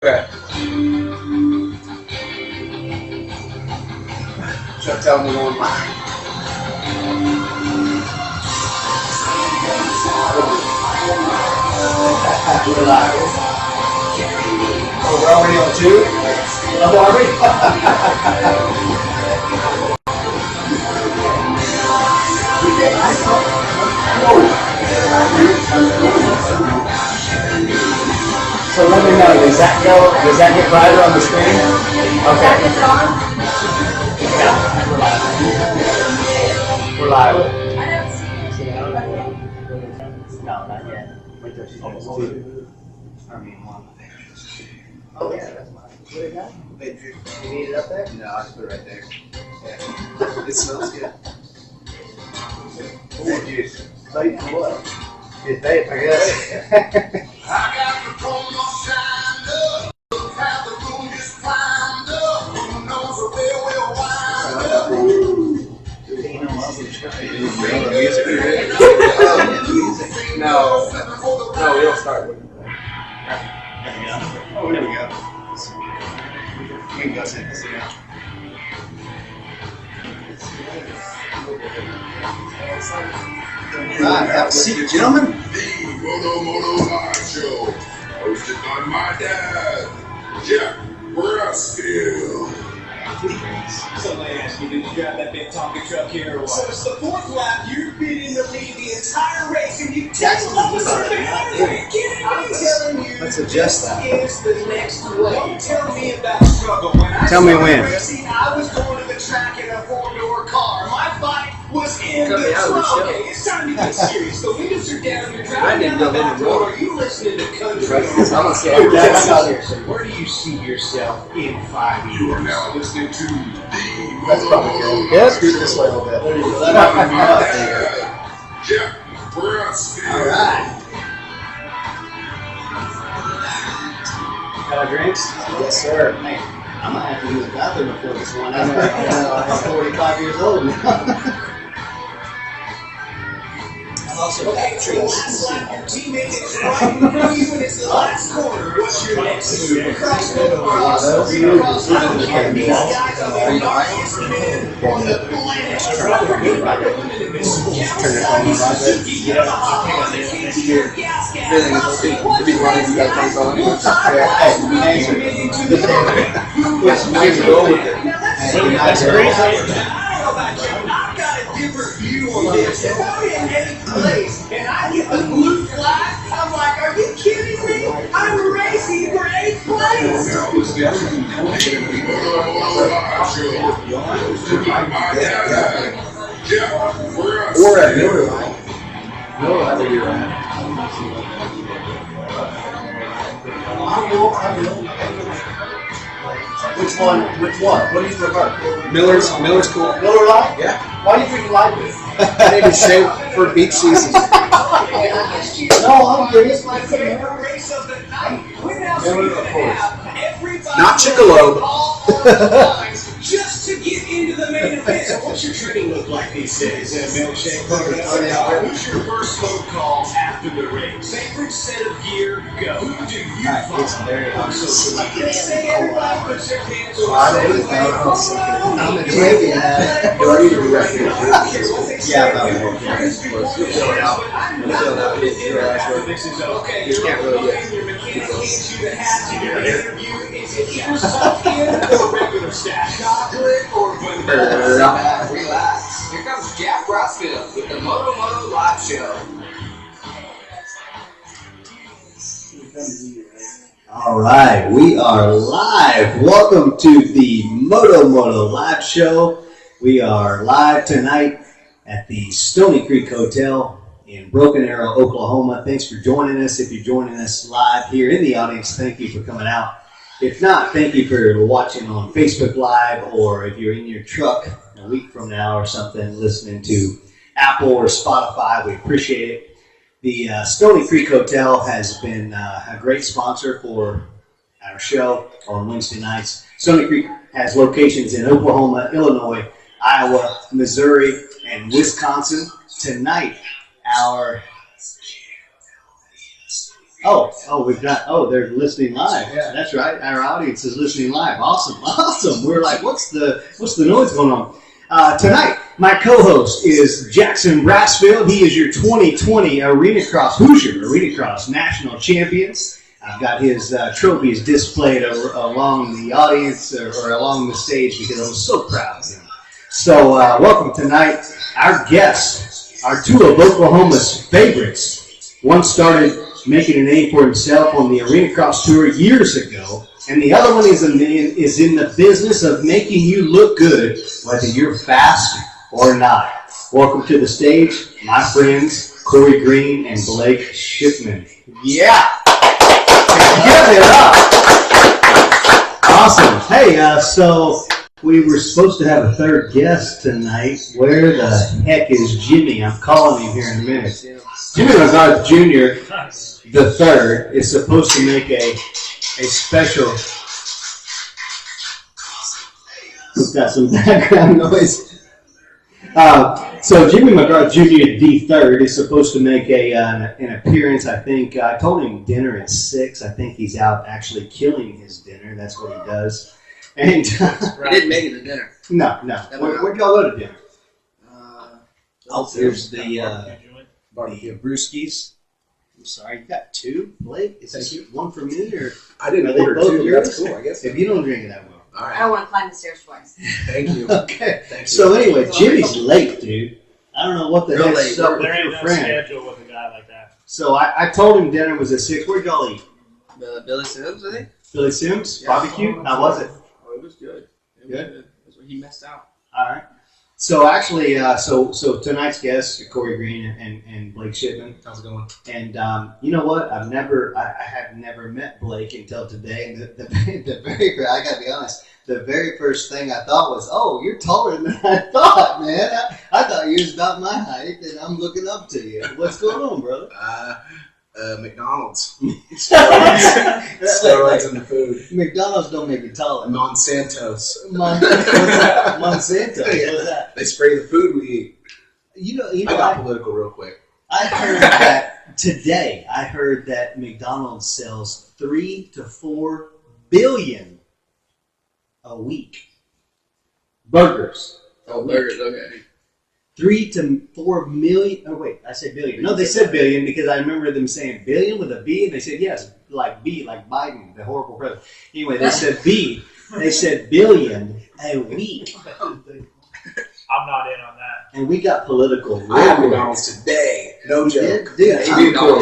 Okay. Should tell me one line. We're live. Oh, we're already on 2? Oh, are we? So let me know, does that get brighter on the screen? Okay. Yeah, we're live. No, not yet. Wait till she does 2. I mean 1. Oh yeah, that's mine. What do you got? You need it up there? No, I just put it right there. Yeah. It smells good. Oh, juice. Bait for what? It's bait, I guess. I got the promo signed up. Have the moon just climbed up. Who knows where we'll wind up? No, we don't start with it. Oh, there we go. You can go sit down. Alright, have a seat, gentlemen. The MOTO-MOTO Live Show, hosted by my dad, Jeff Brassfield. Somebody asked you, did you drive that big Tonka truck here or what? So it's the 4th lap, you've been in the lead the entire race, and you take a lot of something out of it. I'm telling you, let's adjust that. Is the next way. Don't tell me about struggle. Tell me when. Racing, I was going to the track in a 4-door car. My bike was in the truck. Okay, it's time to get serious. The windows are down. You're driving down the back road. Are you listening to country? Where do you see yourself in 5 years? You are now listening to the That's probably good. MOTO-MOTO Yeah, Live scoot Show. this way a little bit. Jeff Brassfield. Alright. Got our drinks? Yes, sir. Hey, I'm gonna have to use the bathroom before this one. I'm 45 years old now. I'm also Okay, so last lap, your teammate is right in front of you, and it's the last corner. What's your next Supercross, MOTO-Cross, Arenacross? I don't care. These guys are the gnarliest men on the planet. That's crazy. I've got a different view on this. If I'm in 8th place and I get the blue flag, I'm like, are you kidding me? I'm racing for 8th place. Now listening to the MOTO-MOTO Live Show, hosted by my dad, Jeff Brassfield. Or at Miller Lite. Miller Lite, where you're at. Which one? What do you prefer? Miller's cool. Miller Lite? Yeah. Why do you drink light beer? I need to shave for beach season. No, I'm curious. My favorite race of the night. When else are you going to have everybody Not Chicolobe. all 4 lines just to get into the main event? So what's your drinking look like these days? A milkshake? Who's your first phone call after the race? Favorite set of gear? Go. Who do you follow? It's very on social media? They say everybody puts their pants on. I'm a champion. Do I need to be right here? Yeah, about it. Fill it out. This is okay. You can't really get your mechanic hands you the hat to your interview. Is it ears tucked in or regular stash? Chocolate or vanilla? Relax. Here comes Jeff Brassfield with the MOTO-MOTO Live Show. All right, we are live. Welcome to the MOTO-MOTO Live Show. We are live tonight at the Stony Creek Hotel in Broken Arrow, Oklahoma. Thanks for joining us. If you're joining us live here in the audience, thank you for coming out. If not, thank you for watching on Facebook Live, or if you're in your truck a week from now or something listening to Apple or Spotify, we appreciate it. The Stony Creek Hotel has been a great sponsor for our show on Wednesday nights. Stony Creek has locations in Oklahoma, Illinois, Iowa, Missouri, and Wisconsin. Tonight, our We've got, they're listening live. Yeah. That's right. Our audience is listening live. Awesome. We're like, what's the noise going on? Tonight, my co-host is Jackson Brassfield. He is your 2020 Arenacross Hoosier Arenacross National Champion. I've got his trophies displayed along the audience or along the stage because I'm so proud of him. So welcome tonight. Our guests are two of Oklahoma's favorites. One started making a name for himself on the Arenacross Tour years ago, and the other one is in the business of making you look good, whether you're fast or not. Welcome to the stage, my friends, Cory Green and Blake Shipman. Yeah! Give it up! Awesome. Hey, so we were supposed to have a third guest tonight. Where the heck is Jimmy? I'm calling him here in a minute. Jimmy McGarth Jr. III is supposed to make a special. We've got some background noise. So Jimmy McGarth Jr. III is supposed to make an appearance. I think I told him dinner at 6. I think he's out actually killing his dinner. That's what he does. And he didn't make it to dinner. No. Where'd y'all go to dinner? There's the brewskis. I'm sorry, you got two, Blake? Is that one for me or? I didn't order two. That's cool, I guess. If you don't drink it, I will. All right. I don't want to climb the stairs twice. Thank you. Okay. So anyway, Jimmy's late, dude. I don't know what the heck's up with there your ain't friend. no schedule with a guy like that. So I told him dinner was at 6. Where'd y'all eat? Billy Sims, I think. Billy Sims? Barbecue? How was it? Oh, it was good. Good? That's where he messed out. All right. So actually, so tonight's guests are Cory Green and Blake Shipman. How's it going? And you know what? I had never met Blake until today. And I gotta be honest, the very first thing I thought was, oh, you're taller than I thought, man. I thought you was about my height, and I'm looking up to you. What's going on, brother? McDonald's. Steroids in the food. McDonald's don't make you taller. Monsanto's. Monsanto. What's that? They spray the food we eat. You know, I got political real quick. I heard that today. I heard that McDonald's sells 3 to 4 billion a week. Burgers. Oh, burgers. Okay. 3 to 4 million. Oh wait, I said billion. No, they said billion because I remember them saying billion with a B, and they said yes, like B, like Biden, the horrible president. Anyway, they said B. They said billion a week. I'm not in on that. And we got political. I had McDonald's today. No joke. Dude, I'm cool.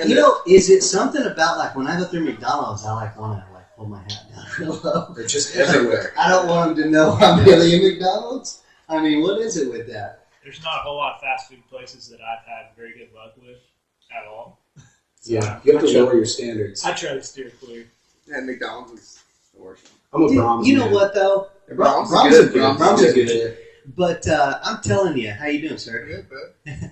You know, is it something about like when I go through McDonald's, I like want to like pull my hat down real low. They're just everywhere. I don't want them to know I'm really in McDonald's. I mean, what is it with that? There's not a whole lot of fast food places that I've had very good luck with at all. Yeah, you have to lower your standards. I try to steer clear. And McDonald's is the worst. I'm a Dude, Brahms you know man. what though? Brahms is good. Brahms is good. But I'm telling you, how you doing, sir? Good,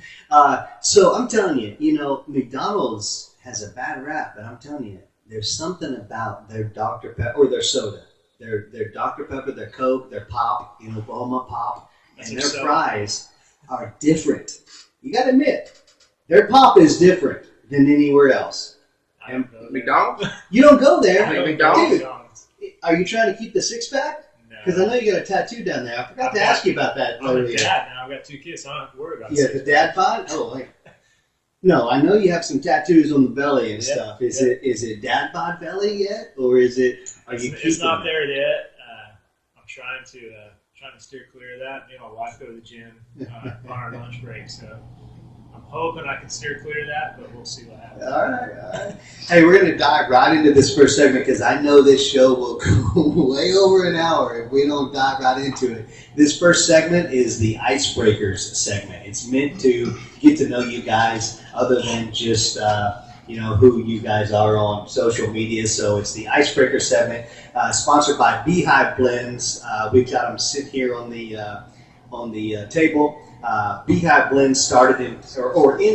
So I'm telling you, you know, McDonald's has a bad rap, but I'm telling you, there's something about their Dr. Pepper or their soda, their Dr. Pepper, their Coke, their Pop, you know, Oklahoma Pop, and their fries are different. You got to admit, their Pop is different than anywhere else. And McDonald's? You don't go there, McDonald's? Dude, are you trying to keep the 6-pack? Because I know you got a tattoo down there. I forgot to ask you about that. I'm a dad now. I've got 2 kids, so I don't have to worry about it. Yeah, the dad bod? Oh, like, no, I know you have some tattoos on the belly and stuff. Is it dad bod belly yet, or is it? It's not there yet. I'm trying to steer clear of that. Me and my wife go to the gym on our lunch break, so I'm hoping I can steer clear of that, but we'll see what happens. All right. Hey, we're going to dive right into this first segment because I know this show will go way over an hour if we don't dive right into it. This first segment is the Icebreakers segment. It's meant to get to know you guys other than just, who you guys are on social media. So it's the Icebreaker segment, sponsored by Beehive Blends. We've got them sitting here on the table. Beehive Blends started in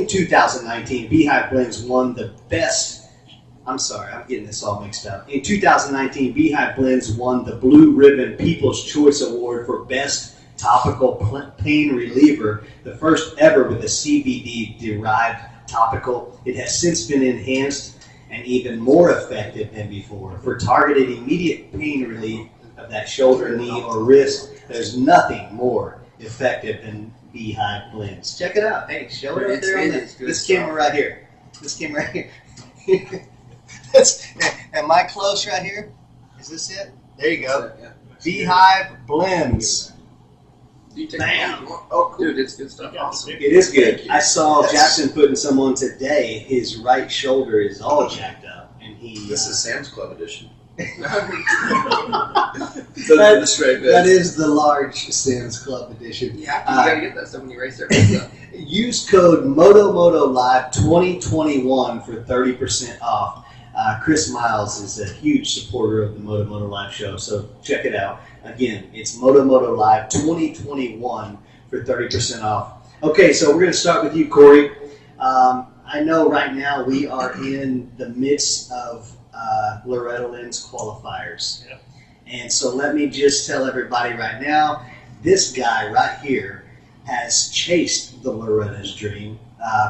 2019. Beehive Blends won the best. I'm sorry, I'm getting this all mixed up. In 2019, Beehive Blends won the Blue Ribbon People's Choice Award for Best Topical Pain Reliever, the first ever with a CBD-derived topical. It has since been enhanced and even more effective than before. For targeted immediate pain relief of that shoulder, knee, or wrist, there's nothing more effective than Beehive blends. Check it out. Hey, show it up there on this camera right here. This camera right here. Am I close right here? Is this it? There you go. Beehive blends. Bam. Oh, cool. Dude, it's good stuff. Awesome. It is good. I saw Jackson putting some on today. His right shoulder is all jacked up, and This is Sam's Club edition. That is the large Sam's Club edition. Yeah, you gotta get that stuff when you race there. So. Use code MOTO-MOTO Live 2021 for 30% off. Chris Miles is a huge supporter of the MOTO-MOTO Live show, so check it out. Again, it's MOTO-MOTO Live 2021 for 30% off. Okay, so we're going to start with you, Cory. I know right now we are in the midst of Loretta Lynn's qualifiers. Yep. And so let me just tell everybody right now, this guy right here has chased the Loretta's dream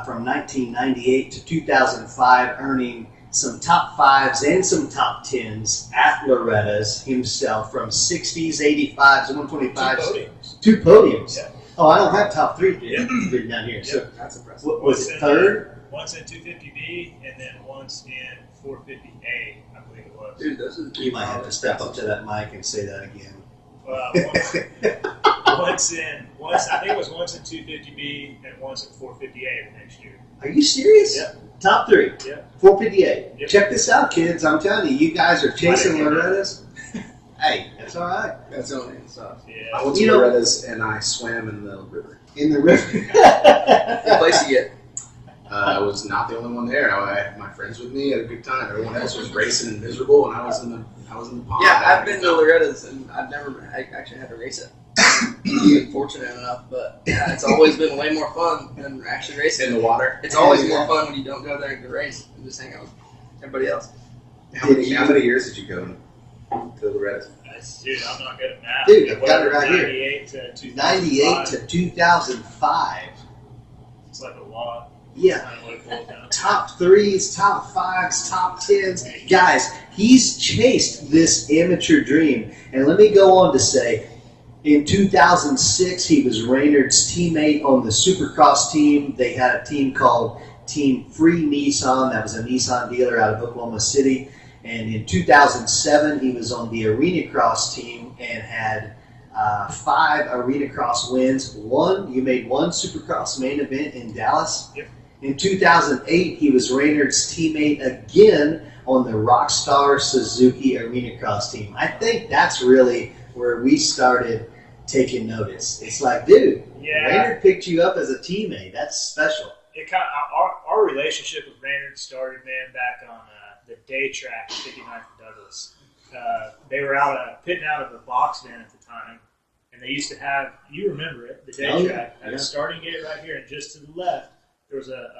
from 1998 to 2005, earning some top 5s and some top 10s at Loretta's himself, from 60s, 85s, 125s. Two podiums. Yeah. Oh, I don't have top 3 Yeah. written down here. So That's impressive. what was it, third? Once in 250B and then once in 450A, I believe it was. Dude, this is You might have to step up to that mic and say that again. Once I think it was once in 250B and once in 450A the next year. Are you serious? Yep. Top 3. Yep. 458. Yep. Check this out, kids. I'm telling you, you guys are chasing I didn't know Loretta's. Hey, that's all right. That's the only stuff. Yeah. I went to Loretta's and I swam in the river. In the river. Good place to get. I was not the only one there. I had my friends with me. Had a good time. Everyone else was racing and miserable, and I was in the pond. Yeah, having I've been a to good time. Loretta's and I've never actually had to race it. Been fortunate enough, but yeah, it's always been way more fun than actually racing. In the water. It's always more fun when you don't go there to race and just hang out with everybody else. How many years did you go to Loretta's? Dude, I'm not good at math. Dude, I've got it right here. 98 to 2005. 98 to 2005. It's like a lot. Yeah. Kind of what it boils down to. Top 3s, top 5s, top 10s. Guys, he's chased this amateur dream. And let me go on to say, in 2006, he was Raynard's teammate on the Supercross team. They had a team called Team Free Nissan. That was a Nissan dealer out of Oklahoma City. And in 2007, he was on the Arenacross team and had 5 Arenacross wins. You made 1 Supercross main event in Dallas. Yep. In 2008, he was Raynard's teammate again on the Rockstar Suzuki Arenacross team. I think that's really where we started taking notice. It's like, dude, Yeah. Raynard picked you up as a teammate. That's special. It kind of, our relationship with Raynard started, man, back on the day track at 59th and Douglas. They were pitting out of the box van at the time, and they used to have, you remember it, the day track. At the starting gate right here, and just to the left, there was a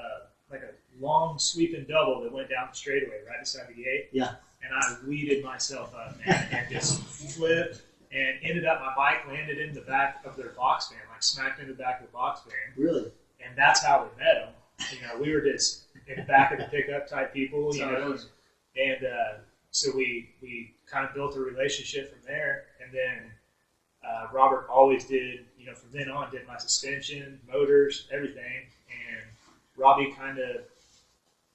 long sweeping double that went down the straightaway right beside the gate. Yeah. And I weeded myself up, man, and just flipped and ended up, my bike landed in the back of their box van, like smacked into the back of the box van. Really? And that's how we met him. You know, we were just in the back of the pickup type people, you know, and so we kind of built a relationship from there. And then Robert always did, you know, from then on, did my suspension, motors, everything. And Robbie kind of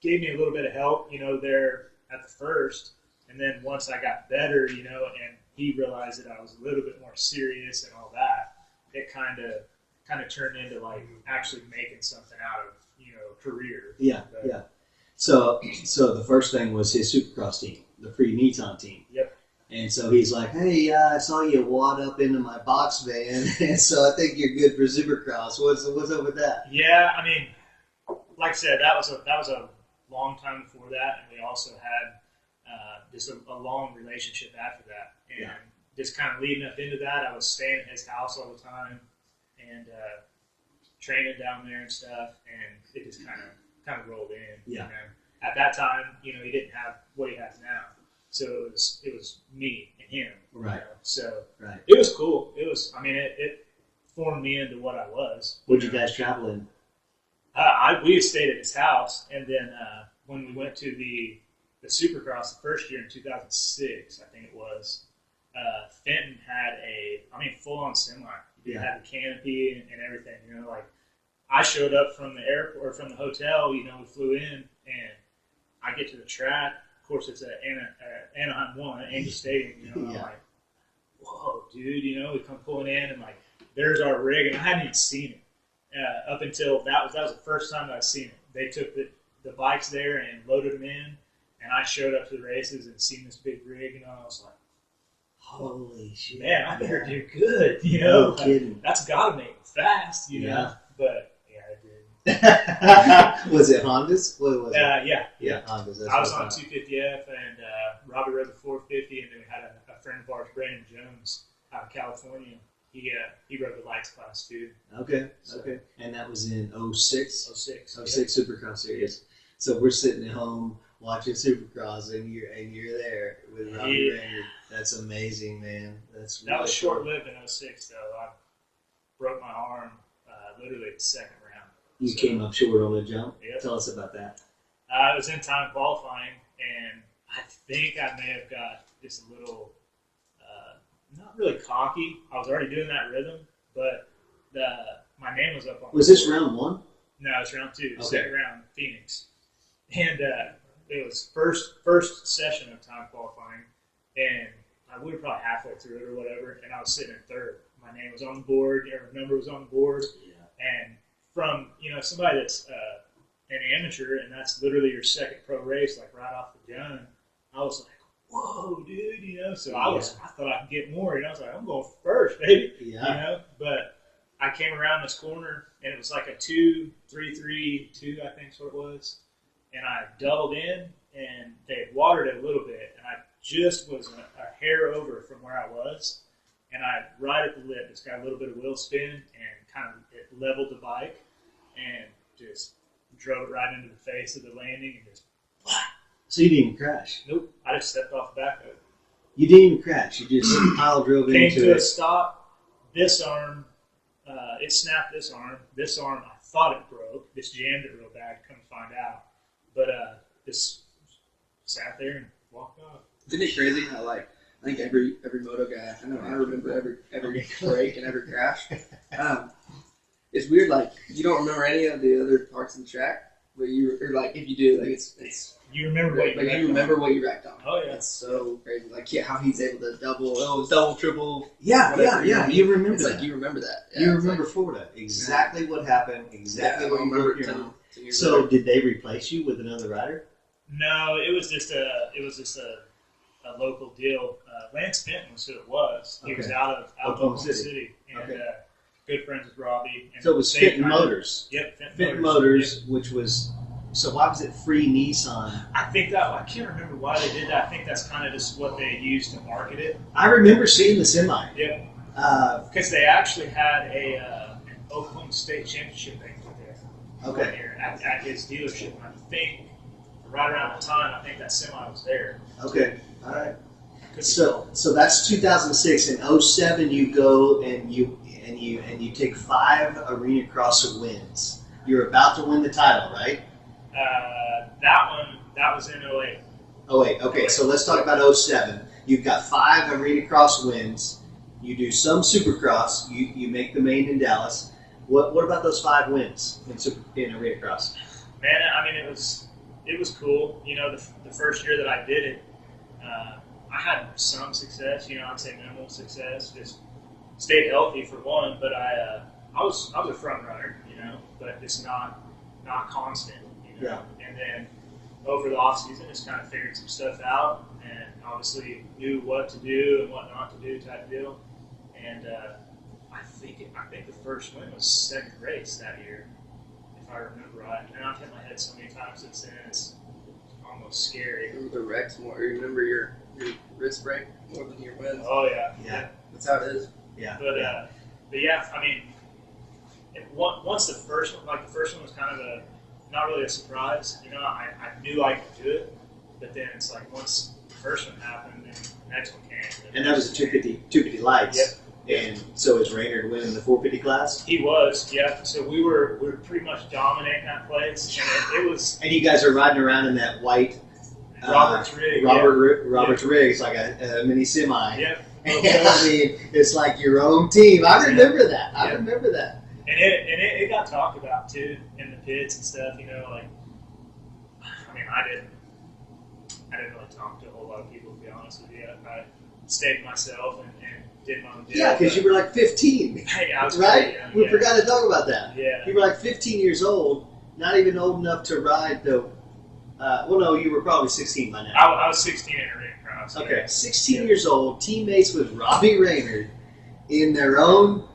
gave me a little bit of help, you know, there at the first. And then once I got better, you know, and he realized that I was a little bit more serious and all that, it kind of turned into like actually making something out of, you know, career. Yeah, But, yeah. So the first thing was his Supercross team, the Free Nissan team. Yep. And so he's like, hey, I saw you wad up into my box van, and so I think you're good for Supercross. What's up with that? Yeah, I mean, like I said, that was a long time before that, and we also had just a long relationship after that. And just kind of leading up into that, I was staying at his house all the time and training down there and stuff, and it just kind of rolled in. Yeah. You know? At that time, you know, he didn't have what he has now, so it was me and him. Right. You know? So Right. it was cool. It was. I mean, it formed me into what I was. What'd you guys travel in? We stayed at his house, and then when we went to the the Supercross the first year in 2006, I think it was. Fenton had full on semi. It had the canopy and everything. You know, like I showed up from the airport or from the hotel. You know, we flew in and I get to the track. Of course, it's at Anaheim 1 at Angel Stadium. You know, I'm like, whoa, dude. You know, we come pulling in and like there's our rig, and I hadn't even seen it up until that was the first time that I'd seen it. They took the bikes there and loaded them in, and I showed up to the races and seen this big rig, and I was like, holy shit, man, I better do good, you know? No kidding. That's got to make it fast, you know? But, yeah, it did. Was it Hondas? What was it? Yeah, Hondas. I was on 250F, and Robbie rode the 450, and then we had a friend of ours, Brandon Jones, out of California. He rode the lights class, too. Okay. And that was in 06? 06 Supercross series. So we're sitting at home watching Supercross, and you're there with Robbie Raynard. That's amazing, man. That was short-lived in 06, though. I broke my arm literally the second round. You came up short on the jump? Yep. Tell us about that. I was in time qualifying, and I think I may have got just a little, not really cocky. I was already doing that rhythm, but my name was up on. Was this round 1? No, it's round 2. Okay. Second round, Phoenix, and it was first session of time qualifying, and we were probably halfway through it or whatever, and I was sitting in third. My name was on the board, your number was on the board, and from somebody that's an amateur, and that's literally your second pro race, like right off the gun, I was like, whoa, dude, you know. So I thought I could get more, and I was like, I'm going first, baby, you know. But I came around this corner, and it was like a 2-3-3-2, I think, so it was, and I doubled in, and they had watered it a little bit, and I just was a hair over from where I was, and I right at the lip just got a little bit of wheel spin and kind of it leveled the bike and just drove it right into the face of the landing and just. So you didn't even crash? Nope, I just stepped off the back of it. You didn't even crash. You just pile drove Came into to it. a stop. This arm, it snapped this arm. This arm, I thought it broke. This jammed it real bad. Come to find out, but just sat there and walked off. Isn't it crazy how I think every moto guy, I remember every break and every crash. It's weird, you don't remember any of the other parts of the track, but if you do, it's you remember what you wrecked on. Oh yeah, that's so crazy. How he's able to double, triple. Yeah. You remember it's that. You remember that. You remember Florida. Exactly what happened. Exactly what you remember. So did they replace you with another rider? No, it was just a local deal. Lance Fenton was who it was. He was out of Oklahoma City, and good friends with Robbie. And so it was Fenton Motors. Yep, Fenton Motors, yep. Which was. So why was it free Nissan? I can't remember why they did that. I think that's kind of just what they used to market it. I remember seeing the semi. Yep. Because they actually had an Oklahoma State Championship banquet there. Okay. Here at his dealership. And I think right around the time, I think that semi was there. Okay. All right. So that's 2006. In 07, you go and you take 5 Arenacross wins. You're about to win the title, right? That was in 08. 08. Okay, so let's talk about 07. You've got 5 Arenacross wins. You do some Supercross. You make the main in Dallas. What about those 5 wins in Arenacross? Man, I mean, it was cool. You know, the first year that I did it, I had some success. You know, I'd say minimal success. Just stayed healthy for one, but I was a front runner. You know, but it's not constant. You know? Yeah. And then over the off season, just kind of figured some stuff out, and obviously knew what to do and what not to do type deal. And I think the first win was second race that year, if I remember right. And I've hit my head so many times since then, it's almost scary. Remember the wrecks more? Remember your wrist break more than your wins? Oh yeah. Yeah. That's how it is. Yeah. But yeah, I mean, once the first one was kind of not really a surprise. You know, I knew I could do it, but then it's like once the first one happened, then the next one came. And that was a 250 lights. Yep. And so is Raynard winning the 450 class? He was, yeah. So we were pretty much dominating that place, and it was. And you guys are riding around in that white Robert's rig. Robert's rig. It's like a mini semi. Yep. I mean, it's like your own team. I remember that. I remember that. And it got talked about too in the pits and stuff. You know, like I mean, I didn't really talk to a whole lot of people, to be honest with you. I stayed to myself and did my own deal. Yeah, because you were like 15. Yeah, I was right? young, We forgot to talk about that. Yeah. You were like 15 years old, not even old enough to ride the. Well, no, you were probably 16 by now. I was 16 in Arenacross. Okay, 16 years old, teammates with Robbie Raynard in their own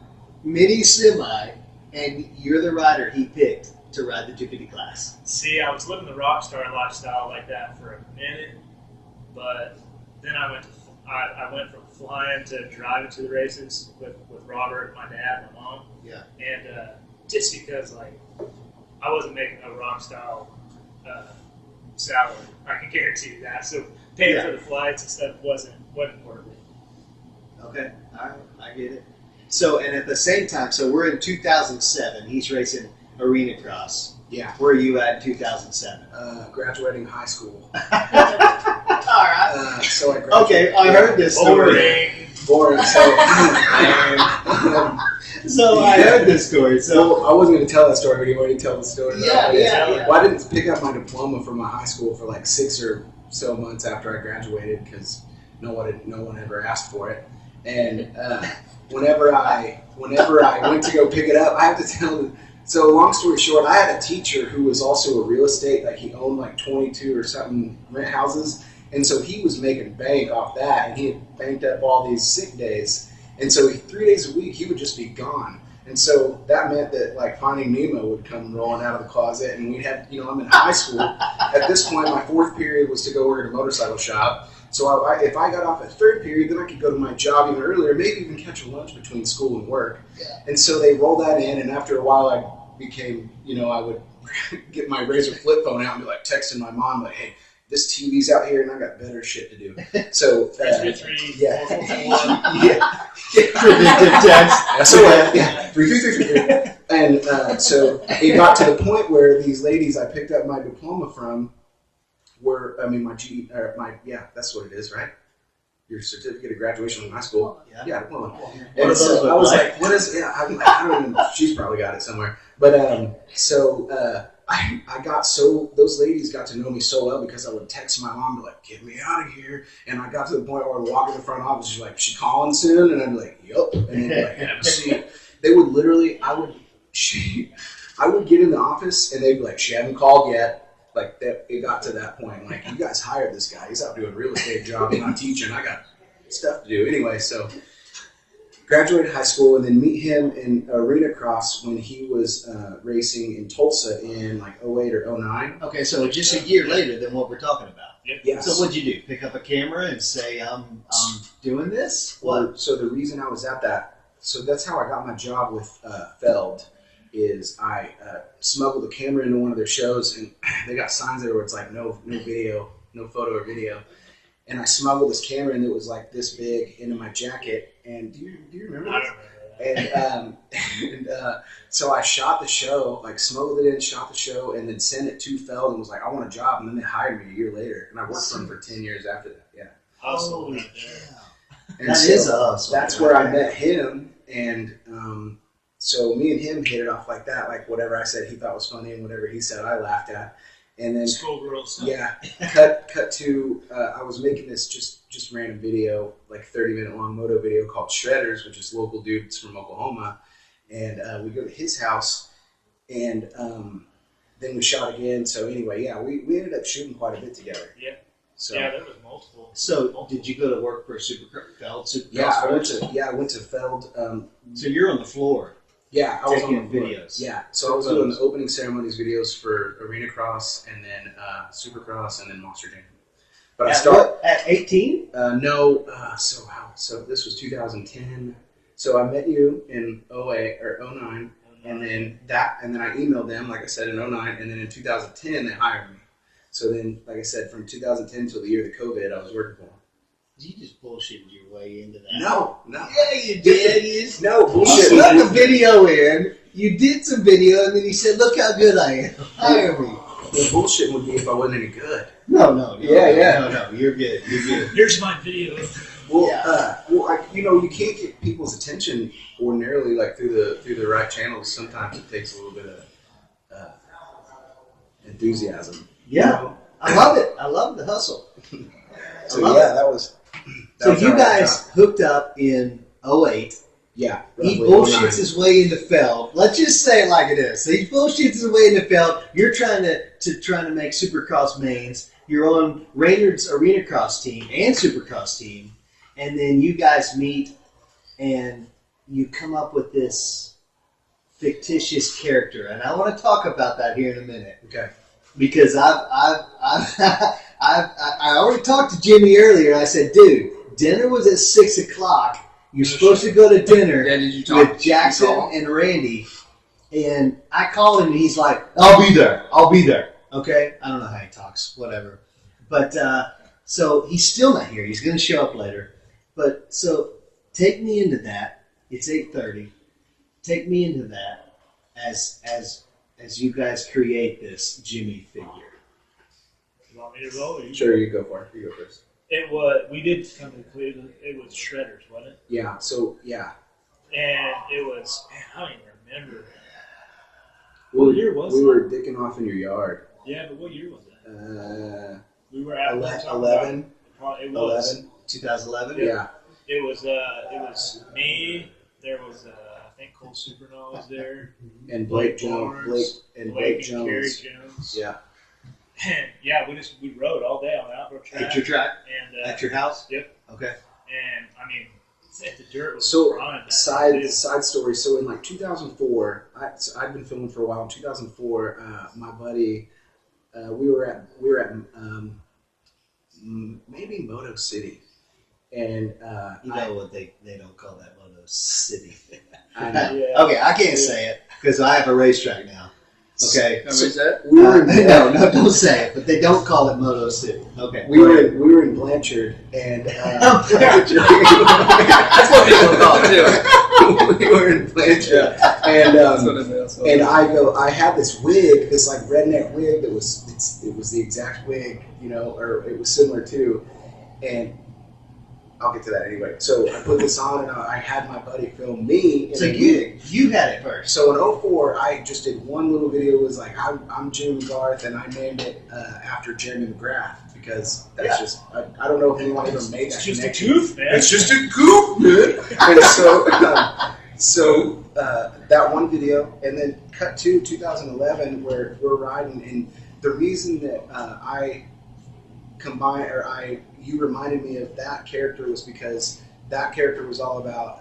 mini semi, and you're the rider he picked to ride the 250 class. See, I was living the rock star lifestyle like that for a minute, but then I went from flying to driving to the races with Robert, my dad, and my mom. Yeah. And just because like I wasn't making a rock style salary, I can guarantee you that. So paying for the flights and stuff wasn't worth it. Okay, all right, I get it. So, and at the same time, so we're in 2007. He's racing Arenacross. Yeah. Where are you at in 2007? Graduating high school. All right. So I graduated. Okay, I heard this story. Boring. So I heard this story. So I wasn't going to tell that story, but you already tell the story. Yeah. Well, I didn't pick up my diploma from my high school for like 6 or so months after I graduated because no one ever asked for it. And whenever I went to go pick it up, I have to tell. So long story short, I had a teacher who was also a real estate, like he owned like 22 or something rent houses, and so he was making bank off that, and he had banked up all these sick days, and so 3 days a week he would just be gone, and so that meant that like Finding Nemo would come rolling out of the closet, and we'd have, I'm in high school. At this point, my fourth period was to go work at a motorcycle shop. So if I got off at third period, then I could go to my job even earlier, maybe even catch a lunch between school and work. Yeah. And so they rolled that in, and after a while I became, I would get my Razor flip phone out and be like texting my mom, like, hey, this TV's out here and I got better shit to do. So, predictive text. So, 33333. And so it got to the point where these ladies I picked up my diploma from were, my GE, that's what it is, right? Your certificate of graduation from high school. Yeah, diploma. And so I was like, what is, I don't even, she's probably got it somewhere. But, I got those ladies got to know me so well because I would text my mom, be like, get me out of here. And I got to the point where I would walk in the front office, she's like, she calling soon? And I'd be like, yup. And they'd be like, have a seat. They would literally, I would get in the office and they'd be like, she hasn't called yet. Like that, it got to that point. Like, you guys hired this guy. He's out doing a real estate job. I'm not teaching. I got stuff to do. Anyway, so graduated high school and then meet him in Arenacross when he was racing in Tulsa in like 08 or 09. Okay, so just a year later than what we're talking about. Yes. So what'd you do? Pick up a camera and say, I'm doing this? What? So the reason I was at that, so that's how I got my job with Feld, is I smuggled a camera into one of their shows, and they got signs there where it's like no video, no photo or video. And I smuggled this camera, and it was like this big into my jacket. And do you remember that? And so I shot the show, like smuggled it in, shot the show, and then sent it to Feld and was like, I want a job. And then they hired me a year later, and I worked for them for 10 years after that. Yeah. Oh, yeah. And that so is us. That's where I met him, and so me and him hit it off like that. Like whatever I said, he thought was funny, and whatever he said, I laughed at. And then schoolgirl stuff. Yeah, cut to I was making this just random video, like 30-minute long moto video called Shredders, which is local dudes from Oklahoma, and we go to his house, and then we shot again. So anyway, yeah, we ended up shooting quite a bit together. Yeah. So yeah, there was multiple. So did you go to work for Supercross? Yeah, I went to Feld. So you're on the floor. Yeah, I was on taking videos. Yeah, so I was doing the opening ceremonies videos for Arenacross, and then Supercross, and then Monster Jam. But I started at 18. No, so this was 2010. So I met you in 08 or 09, and then I emailed them, like I said, in 09, and then in 2010 they hired me. So then, like I said, from 2010 till the year of the COVID, I was working for them. You just bullshitted your way into that. No. Yeah, you did. No, bullshit. You snuck a video in. You did some video, and then you said, look how good I am. Hire me. The bullshit would be if I wasn't any good. No. Yeah. No, you're good. You're good. Here's my video. Well, you can't get people's attention ordinarily like through the right channels. Sometimes it takes a little bit of enthusiasm. Yeah, I love it. I love the hustle. So that was. So you guys hooked up in 08. Yeah. He roughly bullshits 09. his way into Feld. Let's just say it like it is. So he bullshits his way into Feld. You're trying to make Supercross mains. You're on Raynard's Arenacross team and Supercross team, and then you guys meet, and you come up with this fictitious character. And I want to talk about that here in a minute. Okay. Because I already talked to Jimmy earlier. I said, dude, dinner was at 6 o'clock. You're supposed to go to dinner Yeah, did you talk with Jackson you call? and Randy. And I call him and he's like, I'll be there. Okay? I don't know how he talks. Whatever. But so he's still not here. He's going to show up later. But so take me into that. It's 8:30. Take me into that as you guys create this Jimmy figure. You want me to roll? Or you Sure, you go for it. You go first. It was. We did come to the conclusion it was Shredders, wasn't it? Yeah. So yeah. And it was. Man, I don't even remember. What What year was we it? were dicking off in your yard. Yeah, but what year was it? 11. We were at 11. It was. 2011? Yeah. It was me. There was I think Cole Supernaw was there. And Blake Barnes, Jones. Blake and Kerry Jones. Yeah. And yeah, we rode all day on the outdoor track. At your track? And At your house? Yep. Okay. And I mean, the dirt was So prime back side then, too. story. So in like 2004, I'd been filming for a while. In 2004, my buddy, we were at maybe Moto City, and You know what they don't call that Moto City. I know. Yeah. Okay, I can't say it because I have a racetrack now. Okay. Remember that? we were in, no, don't say it. But they don't call it Moto City. Okay. we were in Blanchard, and That's what people call it, too. we were in Blanchard, and That's what it is. and I had this wig, this like redneck wig that it was the exact wig, or it was similar to, and I'll get to that anyway. So I put this on, and I had my buddy film me. So you had it first. So in 04, I just did one little video. It was like, I'm Jimmy McGarth, and I named it after Jimmy McGrath because that's just, I don't know if anyone ever made that It's just connection. a goof, man. It's just a goof, man. And so that one video, and then cut to 2011 where we're riding, and the reason that you reminded me of that character was because that character was all about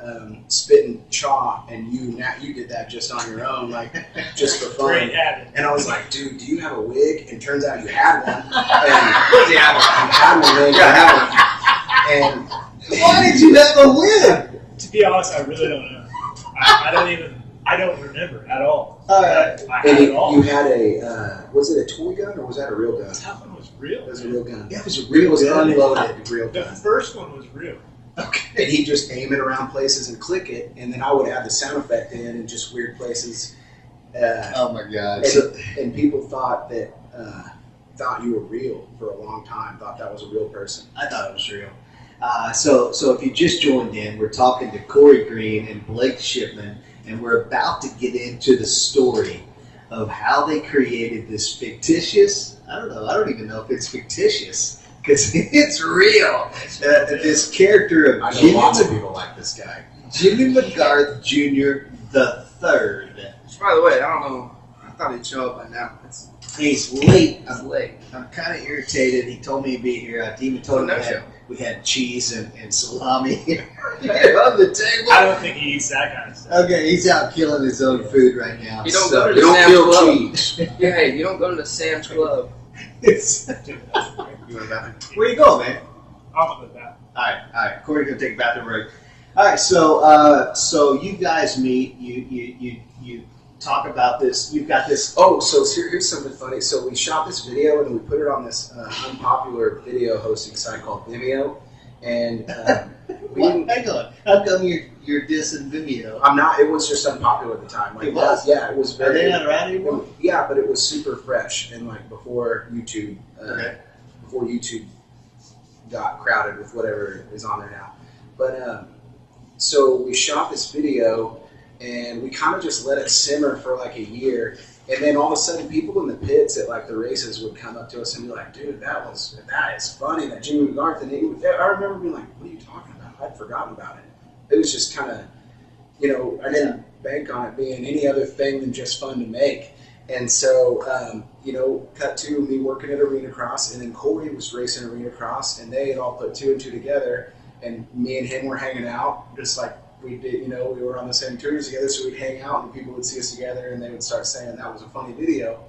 spitting chaw, and you did that just on your own, like just for fun. Great habit. And I was like, dude, do you have a wig? And turns out you had one. And you had one, man. You had one. And Why did you have a wig? To be honest, I really don't know. I don't remember at all. All right. I and had it all. you had was it a toy gun or was that a real gun? That one was real. It was a real gun. Yeah, it was a It real was gun. unloaded real The gun. first one was real. Okay. And he'd just aim it around places and click it, and then I would add the sound effect in just weird places. Oh my God. And people thought that thought you were real for a long time. Thought that was a real person. I thought it was real. So if you just joined in, we're talking to Cory Green and Blake Shipman, and we're about to get into the story of how they created this fictitious, I don't even know if it's fictitious, because it's real, this character I of know lots of people like this guy. Jimmy McGarth Jr. III. By the way, I don't know. I thought he'd show up by now. He's late. It's late. I'm kind of irritated. He told me he'd be here. I even told him No show. we had cheese and salami on the table. I don't think he eats that kind of stuff. Okay, he's out killing his own food right now. You don't So go to you the don't Sam's feel Club. cheese. Yeah, hey, you don't go to the Sam's Club. It's- You want a bathroom? Where you going, man? I'll put that. All right. Corey's gonna take a bathroom break. All right, so you guys meet. You talk about this. You've got this. Oh, so here's something funny. So we shot this video and we put it on this unpopular video hosting site called Vimeo, and we didn't. Hang on. How come you you're dissing Vimeo. I'm not. It was just unpopular at the time. Like, It was? Yeah, it was Are very. they not around anymore? Yeah, but it was super fresh and like before YouTube. Okay. Before YouTube got crowded with whatever is on there now. But so we shot this video and we kind of just let it simmer for like a year. And then all of a sudden, people in the pits at like the races would come up to us and be like, "Dude, that is funny." That Jimmy McGarth, and I remember being like, "What are you talking about?" I'd forgotten about it. It was just kind of, I didn't bank on it being any other thing than just fun to make. And so, cut to me working at Arenacross, and then Cory was racing Arenacross, and they had all put two and two together, and me and him were hanging out, just like we did, we were on the same tours together, so we'd hang out, and people would see us together, and they would start saying that was a funny video.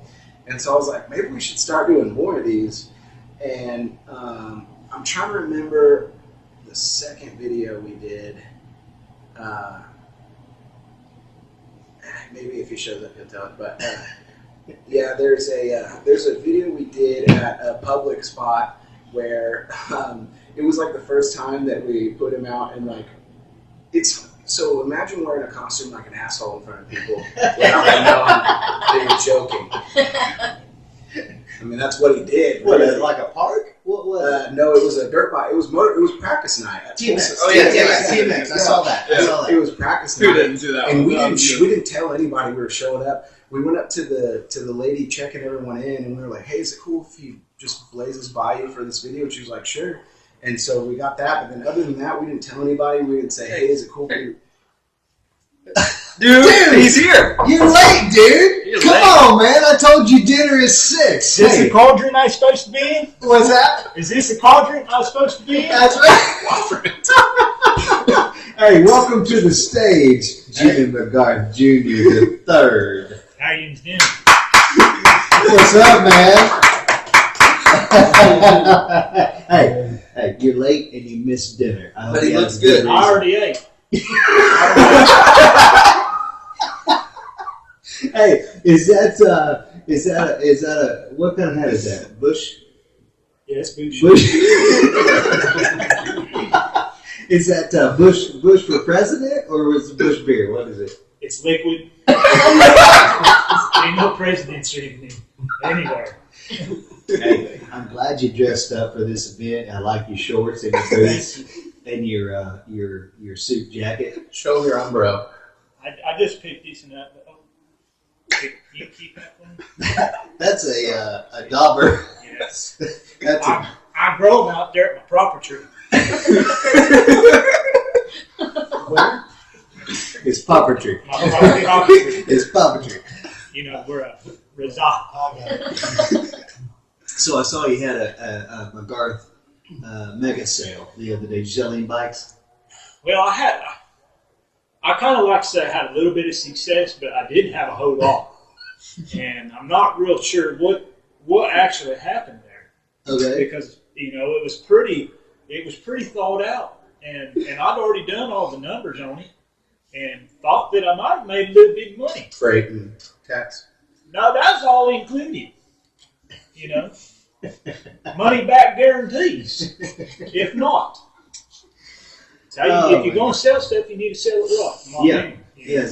And so I was like, maybe we should start doing more of these. And I'm trying to remember the second video we did. Maybe if he shows up, he'll tell it. But yeah, there's a video we did at a public spot where it was like the first time that we put him out, and like so imagine wearing a costume like an asshole in front of people without them knowing that you're joking. I mean, that's what he did. What, really. like a park? What was No, it was a dirt bike. It was practice night. At TMX. Tulsa. Oh yeah, TMX. I saw that. It was practice Who night. didn't do that And one? we didn't tell anybody we were showing up. We went up to the lady checking everyone in, and we were like, "Hey, is it cool if he just blazes by you for this video?" And she was like, "Sure." And so we got that. But then other than that, we didn't tell anybody. We didn't say, "Hey, is it cool if you?" Dude, he's here. You're late, dude. You're Come late. on, man. I told you dinner is 6. Is this Hey, the cauldron I was supposed to be in? what's that? Is this the cauldron I was supposed to be in? That's right. Hey, welcome to the stage, Jimmy McGarth Jr. III. How you doing? What's up, man? hey, you're late and you missed dinner. I hope But he you had looks a good. reason. I already ate. Hey, is that a what kind of hat is that? Bush? Yeah, it's Bush. Bush? Is that Bush for president, or was it Bush beer? What is it? It's liquid. Ain't no presidents or anything anywhere. Hey, I'm glad you dressed up for this event. I like your shorts and your boots and your suit jacket. Show your umbrella. I just picked this and that. But, you keep that one? That's a dauber. Yes. That's I grow them out there at my property. where? It's puppetry. My property. It's puppetry. We're a resort. So I saw you had a McGarth mega sale the other day. Did you sell any bikes? Well, I kind of like to say I had a little bit of success, but I didn't have a whole lot. And I'm not real sure what actually happened there. Okay. Because, it was pretty thought out. And I'd already done all the numbers on it and thought that I might have made a little bit of money. Freight and tax. No, that's all included. Money back guarantees. If not. So if you're going to sell stuff, you need to sell it right. in my opinion. Yeah. Is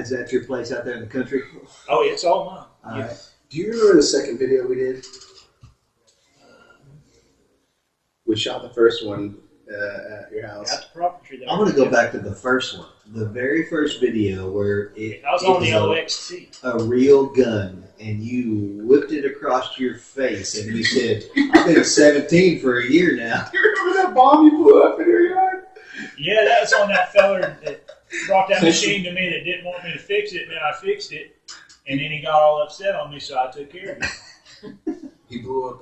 that your place out there in the country? Oh, it's all mine. All right. Do you remember the second video we did? We shot the first one at your house. That's the property there. I'm going to go back to the first one, the very first video where I was on the OXT. a real gun, and you whipped it across your face, and you said, "I've been 17 for a year now." You remember that bomb you blew up in your yard? Yeah, that was on that feller that brought that machine to me that didn't want me to fix it, and then I fixed it, and then he got all upset on me, so I took care of it. He blew up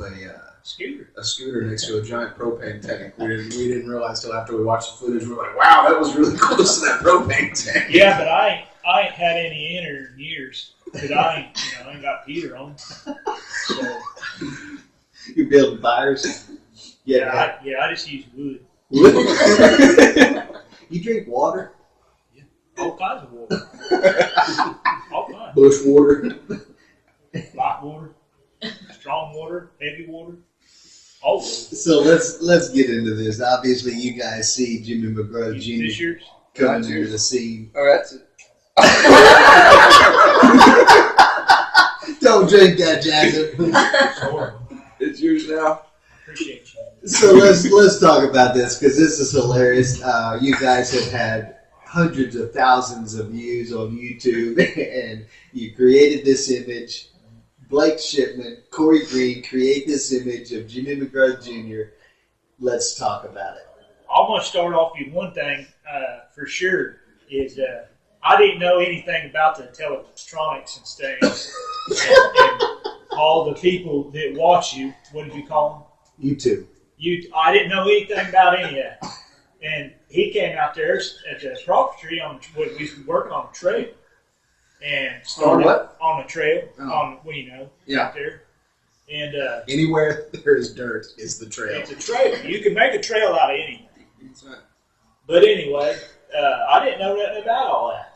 Scooter. a scooter next to a giant propane tank. We didn't realize till after we watched the footage. We were like, "Wow, that was really close to that propane tank." Yeah, but I ain't had any in her in years because I ain't got Peter on. So You're building fires. yeah, I just use wood. You drink water? All kinds of water. All kinds. Bush water. Light water, strong water, heavy water, all water. So let's get into this. Obviously, you guys see Jimmy McGarth This Jr. yours? coming Gotcha. into the scene. Oh, that's it. Don't drink that, Jackson. Sure. It's yours now. Appreciate you. So let's talk about this because this is hilarious. You guys have had hundreds of thousands of views on YouTube, and you created this image. Blake Shipman, Cory Green create this image of Jimmy McGarth Jr. Let's talk about it. I'm going to start off with one thing for sure is I didn't know anything about the electronics and things. and all the people that watch you, what did you call them? YouTube. I didn't know anything about any of that. And he came out there at the property when we was working on the trail. And started on the trail, out there. And Anywhere there is dirt is the trail. it's a trail. You can make a trail out of anything. That's right. But anyway, I didn't know nothing about all that,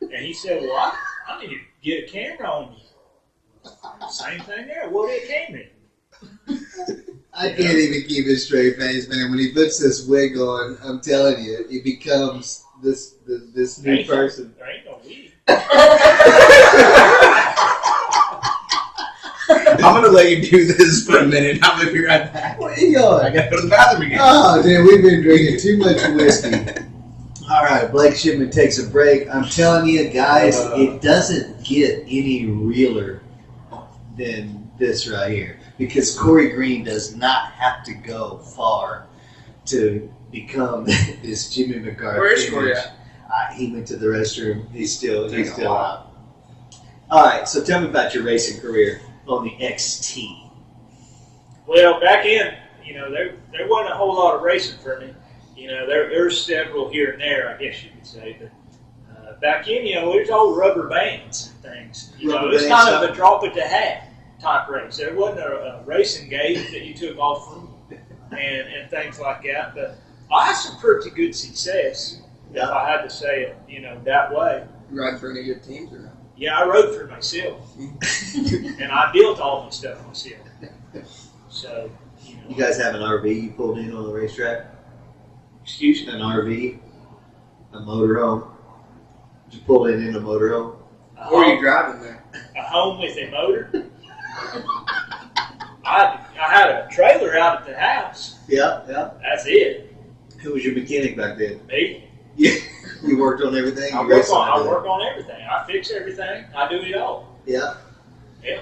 And he said, well, I need to get a camera on you. Same thing there. What did it camera? I can't even keep a straight face, man. When he puts this wig on, I'm telling you, he becomes this new person. There ain't no wig. I'm gonna let you do this for a minute. I'm gonna be right back. Where you going? I gotta go to the bathroom again. Oh, dude, we've been drinking too much whiskey. All right, Blake Shipman takes a break. I'm telling you, guys, it doesn't get any realer than this right here because Cory Green does not have to go far to become this Jimmy McGarth. Where is Cory at? He went to the restroom. He's still out. All right, so tell me about your racing career on the XT. Well, back in, there wasn't a whole lot of racing for me. There's several here and there, I guess you could say. But back in, there's old rubber bands and things. It was kind of a drop at the hat type race. There wasn't a racing gauge that you took off from and things like that. But I had some pretty good success, if I had to say it, that way. You ride for any good teams or not? Yeah, I rode for myself. And I built all my stuff myself. So, You guys have an RV you pulled in on the racetrack? Excuse me? An RV? A motorhome? Did you pull it in a motorhome? Or are you driving there? A home with a motor. I had a trailer out at the house. Yeah. That's it. Who was your mechanic back then? Me. Yeah. You worked on everything? I work on everything. I fix everything. I do it all. Yeah. Yeah.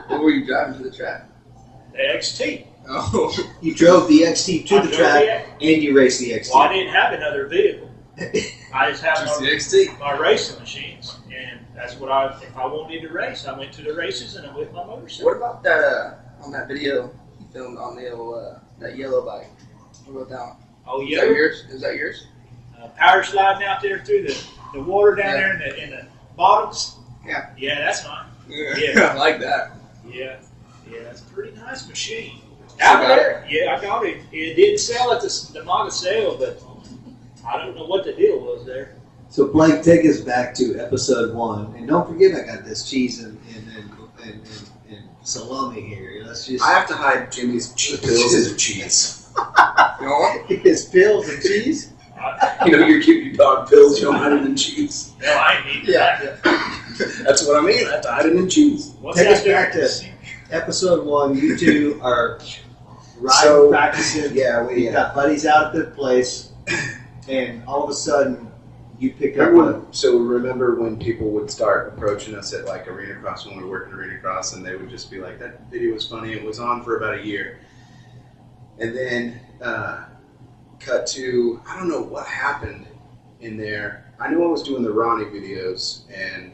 What were you driving to the track? The XT. Oh. You drove the XT to the drove track and you raced the XT. Well, I didn't have another vehicle. I just had Just the XT. my racing machines. And that's what if I wanted to race, I went to the races and I went my motorcycle. What about that, on that video you filmed on the old, that yellow bike? What about that one? Oh, Is yeah. that yours? Is that yours? Power sliding out there through the water down there in the bottoms. Yeah. Yeah, that's mine. Yeah. I like that. Yeah, that's a pretty nice machine. I got it. Yeah, I got it. It didn't sell at the MOTO sale, but I don't know what the deal was there. So Blake, take us back to episode 1, and don't forget I got this cheese and salami here. Let's just I have to hide Jimmy's pills and cheese. You know what? his pills and cheese. Your cute dog pills, you don't hide it in cheese. No, I ain't eating that. That's what I mean. I have to hide it in cheese. What's Take that us back there? to episode 1. You two are riding, practicing. Yeah, You got buddies out at the place, and all of a sudden you pick up Remember when people would start approaching us at like Arenacross when we were working Arenacross, and they would just be like, "That video was funny." It was on for about a year, and then cut to I don't know what happened in there. I knew I was doing the Ronnie videos, and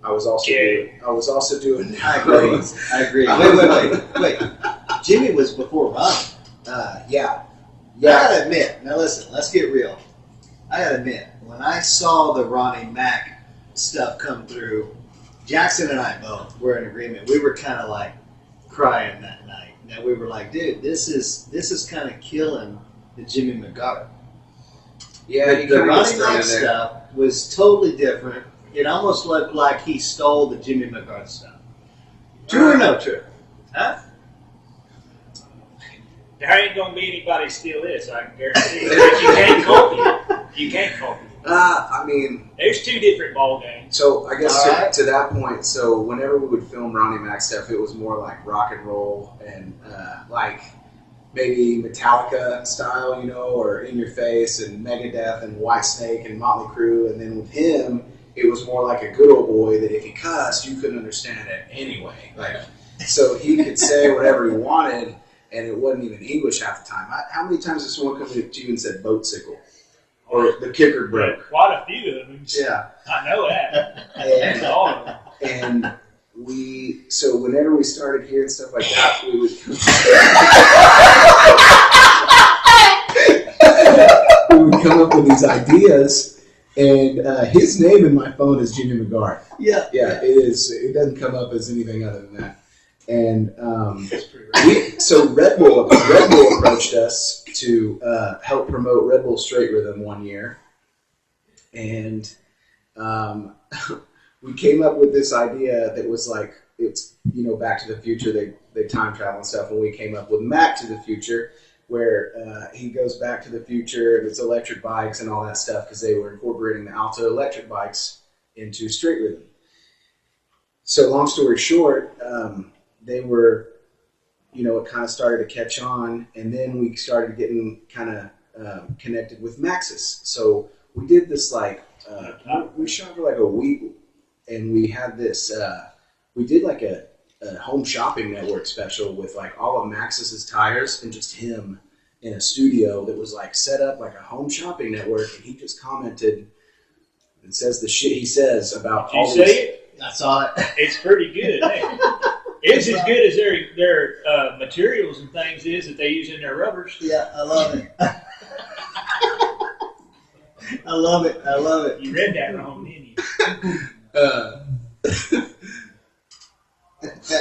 I was also doing. I agree. Wait. Jimmy was before Ronnie. Yeah. I gotta admit, now listen, let's get real. I gotta admit, when I saw the Ronnie Mac stuff come through, Jackson and I both were in agreement. We were kind of like crying that night. Now we were like, dude, this is kind of killing the Jimmy McGarth. Yeah, The Ronnie Mac stuff was totally different. It almost looked like he stole the Jimmy McGarth stuff. True or no true? Huh? There ain't gonna be anybody steal this. I can guarantee you. But you can't copy it. You can't copy it. I mean, There's two different ball games. so I guess All right. to that point, so whenever we would film Ronnie Mac stuff, it was more like rock and roll and like maybe Metallica style, you know, or In Your Face and Megadeth and Whitesnake and Motley Crue. And then with him, it was more like a good old boy that if he cussed, you couldn't understand it anyway. Like, so he could say whatever he wanted, and it wasn't even English half the time. How many times has someone come to you and said boat sickle? Or the kicker broke? Quite a few of them. Yeah. I know that. And, All of them. and so whenever we started hearing stuff like that, we would come up with these ideas. And his name in my phone is Jimmy McGarth. Yeah. Yeah, it is. It doesn't come up as anything other than that. And That's pretty right. so Red Bull approached us to help promote Red Bull Straight Rhythm one year, and we came up with this idea that was like, it's, you know, Back to the Future. They time travel and stuff, and we came up with Mac to the Future, where he goes back to the future and it's electric bikes and all that stuff, because they were incorporating the Alto electric bikes into Straight Rhythm. So long story short, they were, you know, it kind of started to catch on, and then we started getting kind of connected with Maxis. So we did this like, we shot for like a week, and we had this, we did like a home shopping network special with like all of Maxis's tires and just him in a studio that was like set up like a home shopping network, and he just commented and says the shit he says about Did all you these. see it? I saw it. It's pretty good. Hey. It's as good as their materials and things is that they use in their rubbers. Yeah, I love it. I love it. I love it. You read that wrong, didn't you?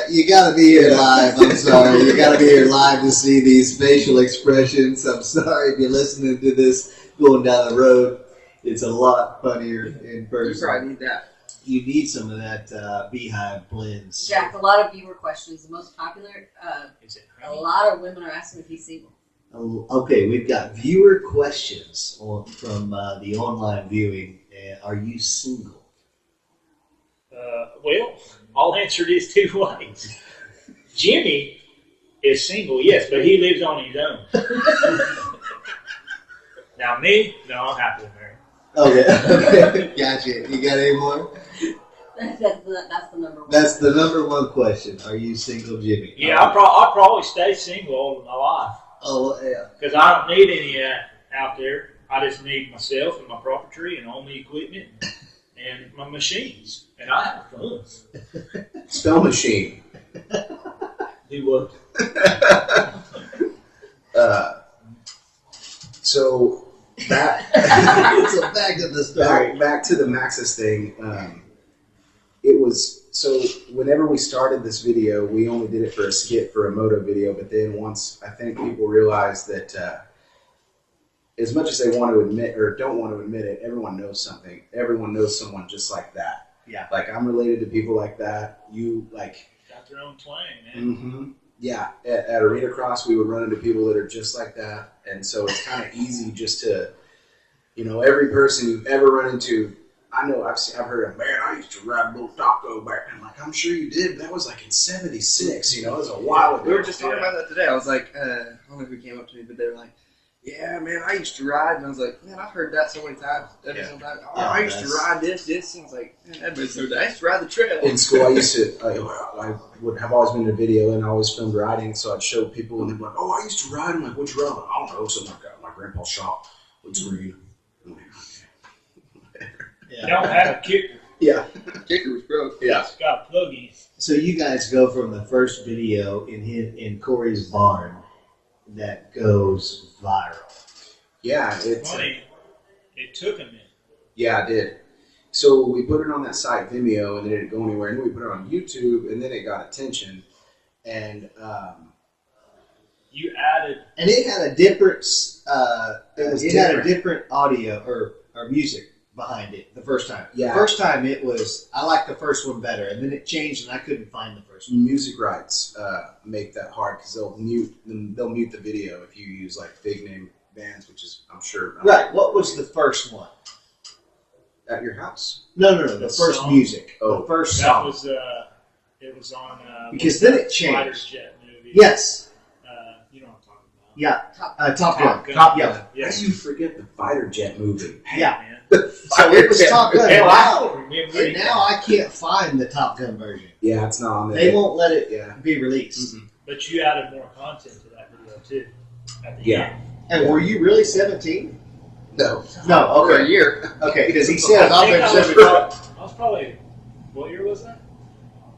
You gotta be here live. I'm sorry. You gotta be here live to see these facial expressions. I'm sorry if you're listening to this going down the road. It's a lot funnier in You person. probably need that. You need some of that Beehive blends. Jack, a lot of viewer questions. The most popular, Is it a honey? lot of women are asking if he's single. Okay, we've got viewer questions from the online viewing. Are you single? Well, I'll answer this two ways. Jimmy is single, yes, but he lives on his own. Now me, no, I'm happily married. Okay, gotcha. You got any more? That's the number one. That's the number one question. Are you single, Jimmy? Yeah, I'll probably stay single all of my life Oh, yeah. because I don't need any out there. I just need myself and my property and all my equipment and my machines, and I have fun. Spell machine. Do what? So back, So back to the story. back to the Maxis thing. It was, so whenever we started this video, we only did it for a skit for a moto video, but then once I think people realized that as much as they want to admit or don't want to admit it, everyone knows something. Everyone knows someone just like that. Yeah. Like, I'm related to people like that. You, like... Got their own twang, man. Mm-hmm. Yeah. At Arenacross, we would run into people that are just like that. And so it's kind of easy just to, you know, every person you've ever run into, I know I've heard of, man, I used to ride a little taco back. I'm like, I'm sure you did, but that was like in 76, you know, it was a while ago. We were just talking about that today. I was like, I don't know who came up to me, but they were like, yeah, man, I used to ride. And I was like, man, I've heard that so many times. Every single time. Oh, I used to ride this. And I was like, man, that was so nice. I used to ride the trail. In school, I used to, I would have always been in a video and I always filmed riding, so I'd show people and they'd be like, oh, I used to ride. I'm like, what'd you ride? I don't know, something like that. My grandpa's shop looks green. I'm like, okay. You don't have a kicker. Yeah. Kicker was broke. Yeah. It's got a plug in. So you guys go from the first video in Cory's barn that goes viral. Yeah, it's Funny, it took a minute. yeah, I did. So we put it on that site Vimeo, and it didn't go anywhere. And then we put it on YouTube, and then it got attention. And You added And it had a different, It was it had a different. different audio or music behind it the first time. Yeah. The first time it was, I liked the first one better, and then it changed, and I couldn't find the first one. Music rights make that hard because they'll mute the video if you use like big name bands, which is I'm sure Right. What was the first one? at your house. No. The first song? music. Oh. The first That song. was it was on Because then it Fighter changed. Jet movie. Yes. You know what I'm talking about. Yeah. Top. Top Gun. Gun. Top Gun. How Yes. do you forget the fighter jet movie? Yeah. Man. So it was Top Gun. Hell, I Now, don't remember and now I can't find the Top Gun version. Yeah, it's not on there. They won't let it Yeah. be released. Mm-mm. But you added more content to that video too. At the Yeah. end. And were you really 17? No. No. Over a Okay. year. Okay. Because he says I I've think been I was 17. I was probably. What year was that?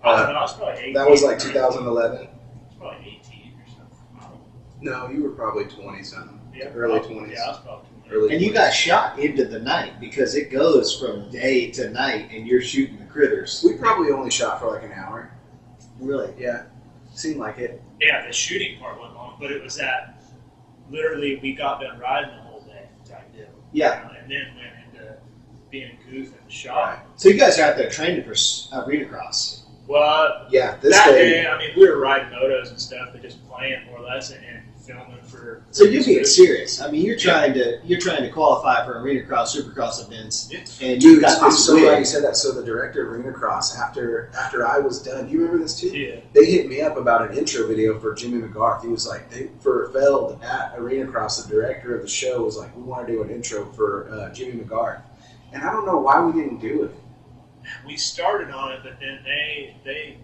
I was probably 18. That was like 2011. I was probably 18 or something. I don't know. No, you were probably 20 something. Yeah, Early probably. 20s. Yeah, I was probably 20. Early And you 20s. got shot into the night because it goes from day to night, and you're shooting the critters. We probably only shot for like an hour. Really? Yeah, seemed like it. Yeah, the shooting part went long, but it was that literally we got done riding the whole day type deal. Yeah. And then went into being goof and shot. So you guys are out there training for Arenacross. Well, Yeah, this that day. day, I mean, we were riding motos and stuff, but just playing more or less and filming for. So you're being serious. I mean, you're trying to qualify for Arenacross, Supercross events, Yeah. and you Dude, got I'm this so glad win. you said that. So the director of Arenacross, after I was done, do you remember this too? Yeah. They hit me up about an intro video for Jimmy McGarth. He was like, for Feld at Arenacross, the director of the show was like, we want to do an intro for Jimmy McGarth. And I don't know why we didn't do it. We started on it, but then they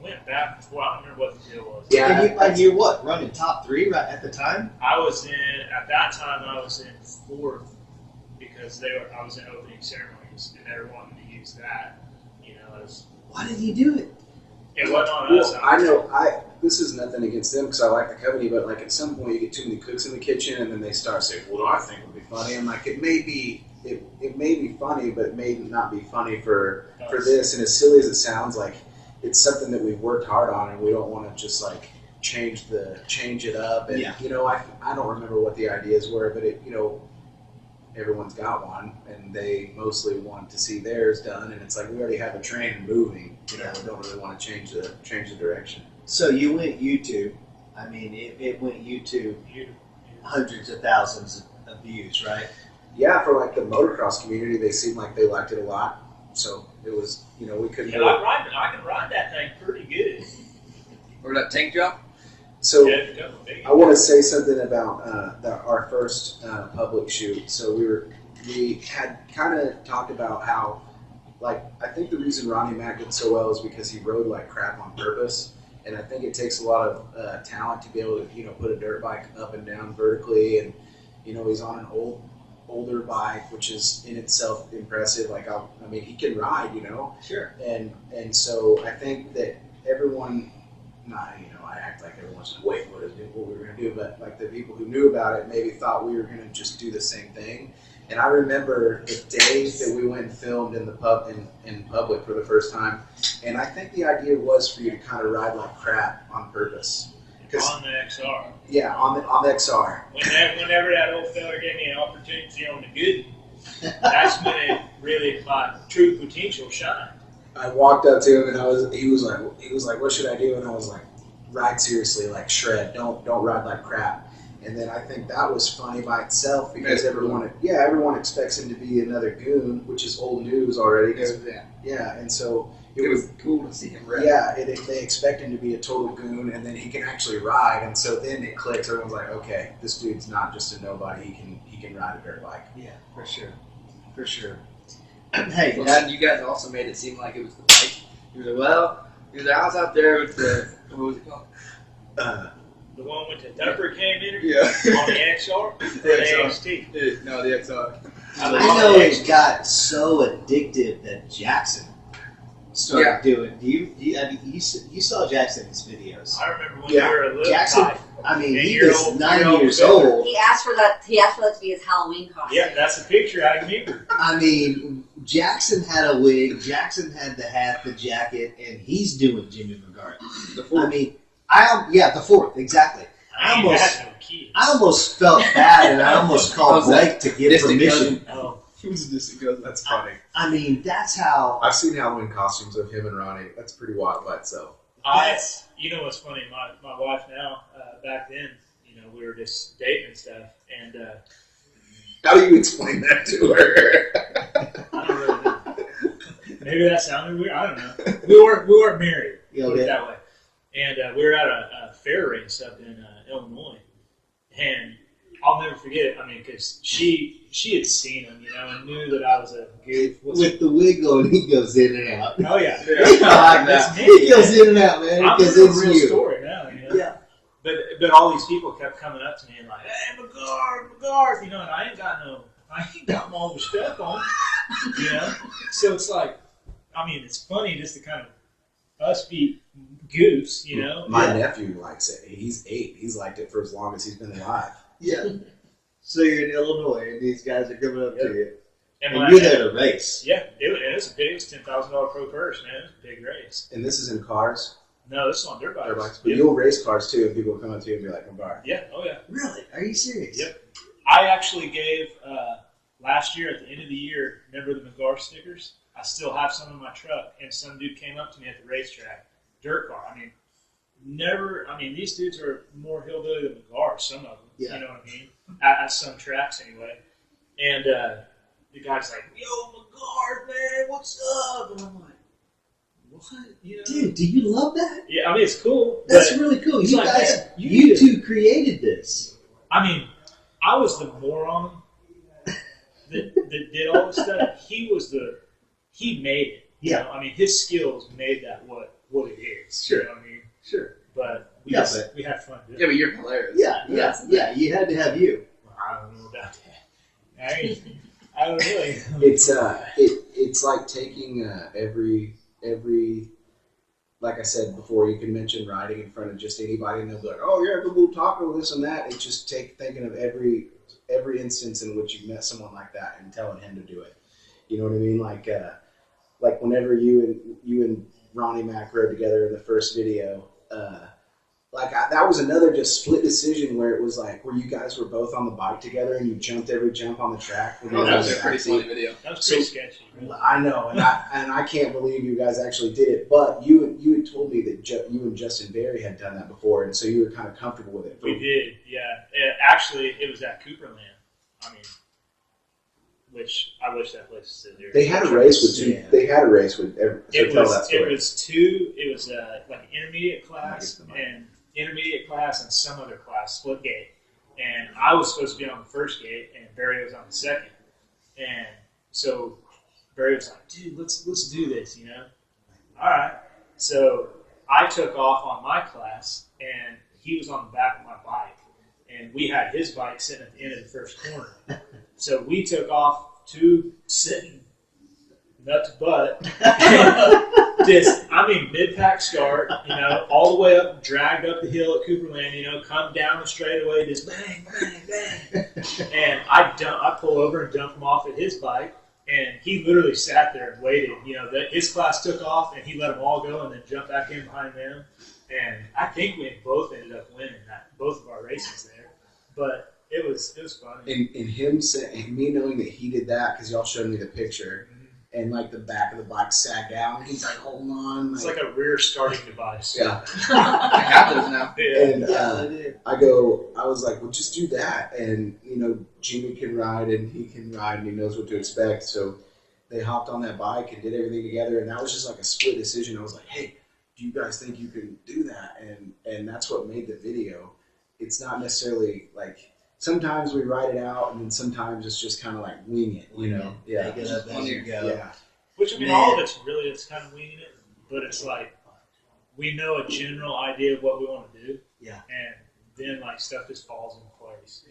went back. Well, I don't remember what the deal was. Yeah. And you're what, running top 3 right at the time? I was at that time I was in 4th because I was in opening ceremonies and they were wanting to use that, as Why did you do it? it wasn't on us. Well, I know this is nothing against them because I like the company, but like at some point you get too many cooks in the kitchen and then they start saying, "Well, I think would be funny." I'm like, it may be funny, but it may not be funny for this. And as silly as it sounds, like it's something that we've worked hard on, and we don't want to just like change it up. And Yeah. I don't remember what the ideas were, but everyone's got one, and they mostly want to see theirs done. And it's like we already have a train moving. We don't really want to change the direction. So you went YouTube. I mean, it went YouTube hundreds of thousands of views, right? Yeah, for like the motocross community, they seemed like they liked it a lot. So it was, we couldn't. Yeah, I can ride that thing pretty good. Or that tank job? So Yeah, it's got a big- I want to say something about our first public shoot. So we had kind of talked about how, like, I think the reason Ronnie Mack did so well is because he rode like crap on purpose, and I think it takes a lot of talent to be able to put a dirt bike up and down vertically, and he's on an older bike, which is in itself impressive. Like, I mean, he can ride, Sure. and so I think that everyone, I act like everyone's gonna wait what we were gonna do, but like the people who knew about it maybe thought we were gonna just do the same thing. And I remember the day that we went and filmed in the in public for the first time, and I think the idea was for you to kind of ride like crap on purpose. on the XR. Yeah, on the XR. Whenever that old fella gave me an opportunity on the good, that's when it really my true potential shined. I walked up to him and he was like, what should I do? And I was like, ride seriously, like shred. Don't ride like crap. And then I think that was funny by itself because everyone expects him to be another goon, which is old news already. Yeah, and so It was cool to see him ride. Yeah, they expect him to be a total goon, and then he can actually ride. And so then it clicks. Everyone's like, okay, this dude's not just a nobody. He can ride a dirt bike. Yeah, for sure. Hey, Well, then you guys also made it seem like it was the bike. You were like, I was out there with the, what was it called? The one with the dumper cam in it Yeah. on the XR or the XT. No, the XR. I know it got so addictive that Jackson started doing. You saw Jackson's videos. I remember when Yeah. you were a little Jackson. tight. I mean, he 8-year-old, was 9 year-old years Bill. old. He asked for that to be his Halloween costume. Yeah, that's a picture I remember. I mean, Jackson had a wig. Jackson had the hat, the jacket, and he's doing Jimmy McGarth. The fourth. I mean, the fourth, exactly. I ain't had no kids. I almost felt bad, and I almost called How's that? Blake to get Distant permission. Oh, Just goes, that's funny. I mean, that's how. I've seen Halloween costumes of him and Ronnie. That's pretty wild by itself. You know what's funny? My wife now, back then, we were just dating and stuff, and How do you explain that to her? I don't really know. Maybe that sounded weird. I don't know. We weren't married. Put it that way. And we were at a fair race up in Illinois, and I'll never forget it. I mean, because she had seen him, and knew that I was a goof. With the wig on, he goes in and out. Oh yeah, That's me. He goes in and out, man. I'm Because a it's real you. story now. Yeah. But all these people kept coming up to me and like, hey, McGarth, and I ain't got all the stuff on, So it's like, I mean, it's funny just to kind of us be goofs, My nephew likes it. He's 8. He's liked it for as long as he's been alive. Yeah. So you're in Illinois, and these guys are coming up to you. And you're there to race. Yeah, it was a big $10,000 pro purse, man. It was a big race. And this is in cars? No, this is on dirt bikes. But you'll race cars too, and people will come up to you and be like, McGarth. Yeah, oh yeah. Really? Are you serious? Yep. I actually gave, last year at the end of the year, remember the McGarth stickers? I still have some in my truck, and some dude came up to me at the racetrack, dirt car. These dudes are more hillbilly than McGarth, some of them. Yeah. You know what I mean? At some tracks anyway. And the guy's like, yo, McGarth, man, what's up? And I'm like, what? Dude, do you love that? Yeah, I mean, it's cool. That's really cool. You like, guys, man, you two created this. I mean, I was the moron that did all this stuff. He made it. Yeah. His skills made that what it is. Sure. You know what I mean? Sure. But we had fun doing it. Yeah, but you're hilarious. Yeah. You had to have you. I don't know about that. I don't really. It's like taking every like I said before, you can mention riding in front of just anybody, and they'll be like, "Oh yeah, we'll taco this and that." It's just thinking of every instance in which you met someone like that and telling him to do it. You know what I mean? Like whenever you and Ronnie Mac rode together in the first video. That was another just split decision where it was like where you guys were both on the bike together and you jumped every jump on the track. That was a pretty funny video. That was pretty sketchy. Really. I know, and I can't believe you guys actually did it. But you had told me that you and Justin Berry had done that before, and so you were kind of comfortable with it. We did, yeah. Actually, it was at Cooperland. Which I wish that place was still there. They had a race with two. Yeah. They had a race with. It was like an intermediate class and some other class, split gate. And I was supposed to be on the first gate, and Barry was on the second. And so Barry was like, "Dude, let's do this," All right. So I took off on my class, and he was on the back of my bike, and we had his bike sitting at the end of the first corner. So we took off sitting nut to butt. Mid-pack start, all the way up, dragged up the hill at Cooperland, come down the straightaway, just bang, bang, bang. And I pull over and dump him off at his bike, and he literally sat there and waited. His class took off, and he let them all go and then jumped back in behind them. And I think we both ended up winning both of our races there. But it was funny. And him saying, me knowing that he did that, because y'all showed me the picture, and like the back of the bike sat down, and he's like, hold on. It's like a rear starting device. Yeah. I have those now. And I was like, well, just do that. And, Jimmy can ride, and he can ride, and he knows what to expect. So they hopped on that bike and did everything together, and that was just like a split decision. I was like, hey, do you guys think you can do that? And that's what made the video. It's not necessarily like, sometimes we write it out, and then sometimes it's just kind of like wing it, Yeah. Take it up as you go. Yeah. Which, all of it's kind of winging it, but it's like, we know a general idea of what we want to do. Yeah. And then, stuff just falls into place,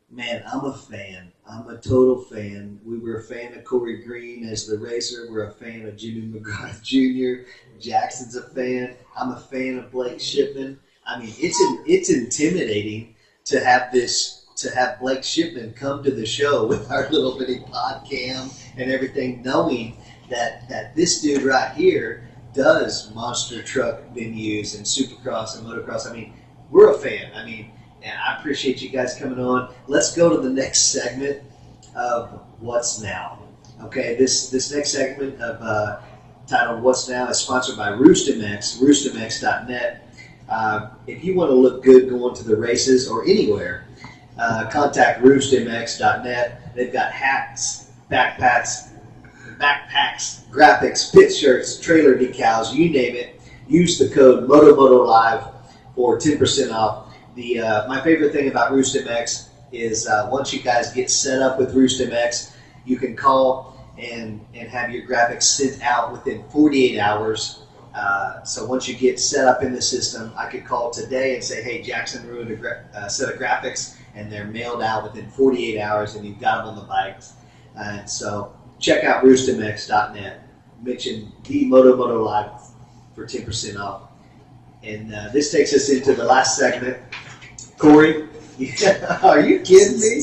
Man, I'm a fan. I'm a total fan. We were a fan of Cory Green as the racer. We're a fan of Jimmy McGarth Jr. Jackson's a fan. I'm a fan of Blake Shipman. It's intimidating to have Blake Shipman come to the show with our little bitty pod cam and everything, knowing that this dude right here does monster truck venues and Supercross and MOTOCross. We're a fan. And I appreciate you guys coming on. Let's go to the next segment. of What's Now. Okay, this next segment of titled What's Now is sponsored by Roostermex, roostermex.net. If you want to look good going to the races or anywhere, contact roostermex.net. They've got hats, backpacks, graphics, pit shirts, trailer decals, you name it. Use the code MOTO-MOTO-LIVE for 10% off. My favorite thing about Roostermex is once you guys get set up with Roostermex, you can call and have your graphics sent out within 48 hours. So once you get set up in the system, I could call today and say, hey, Jackson ruined a set of graphics, and they're mailed out within 48 hours, and you've got them on the bikes. And so check out roostermex.net. Mention the MOTO-MOTO Live for 10% off. And this takes us into the last segment. Cory, are you kidding me?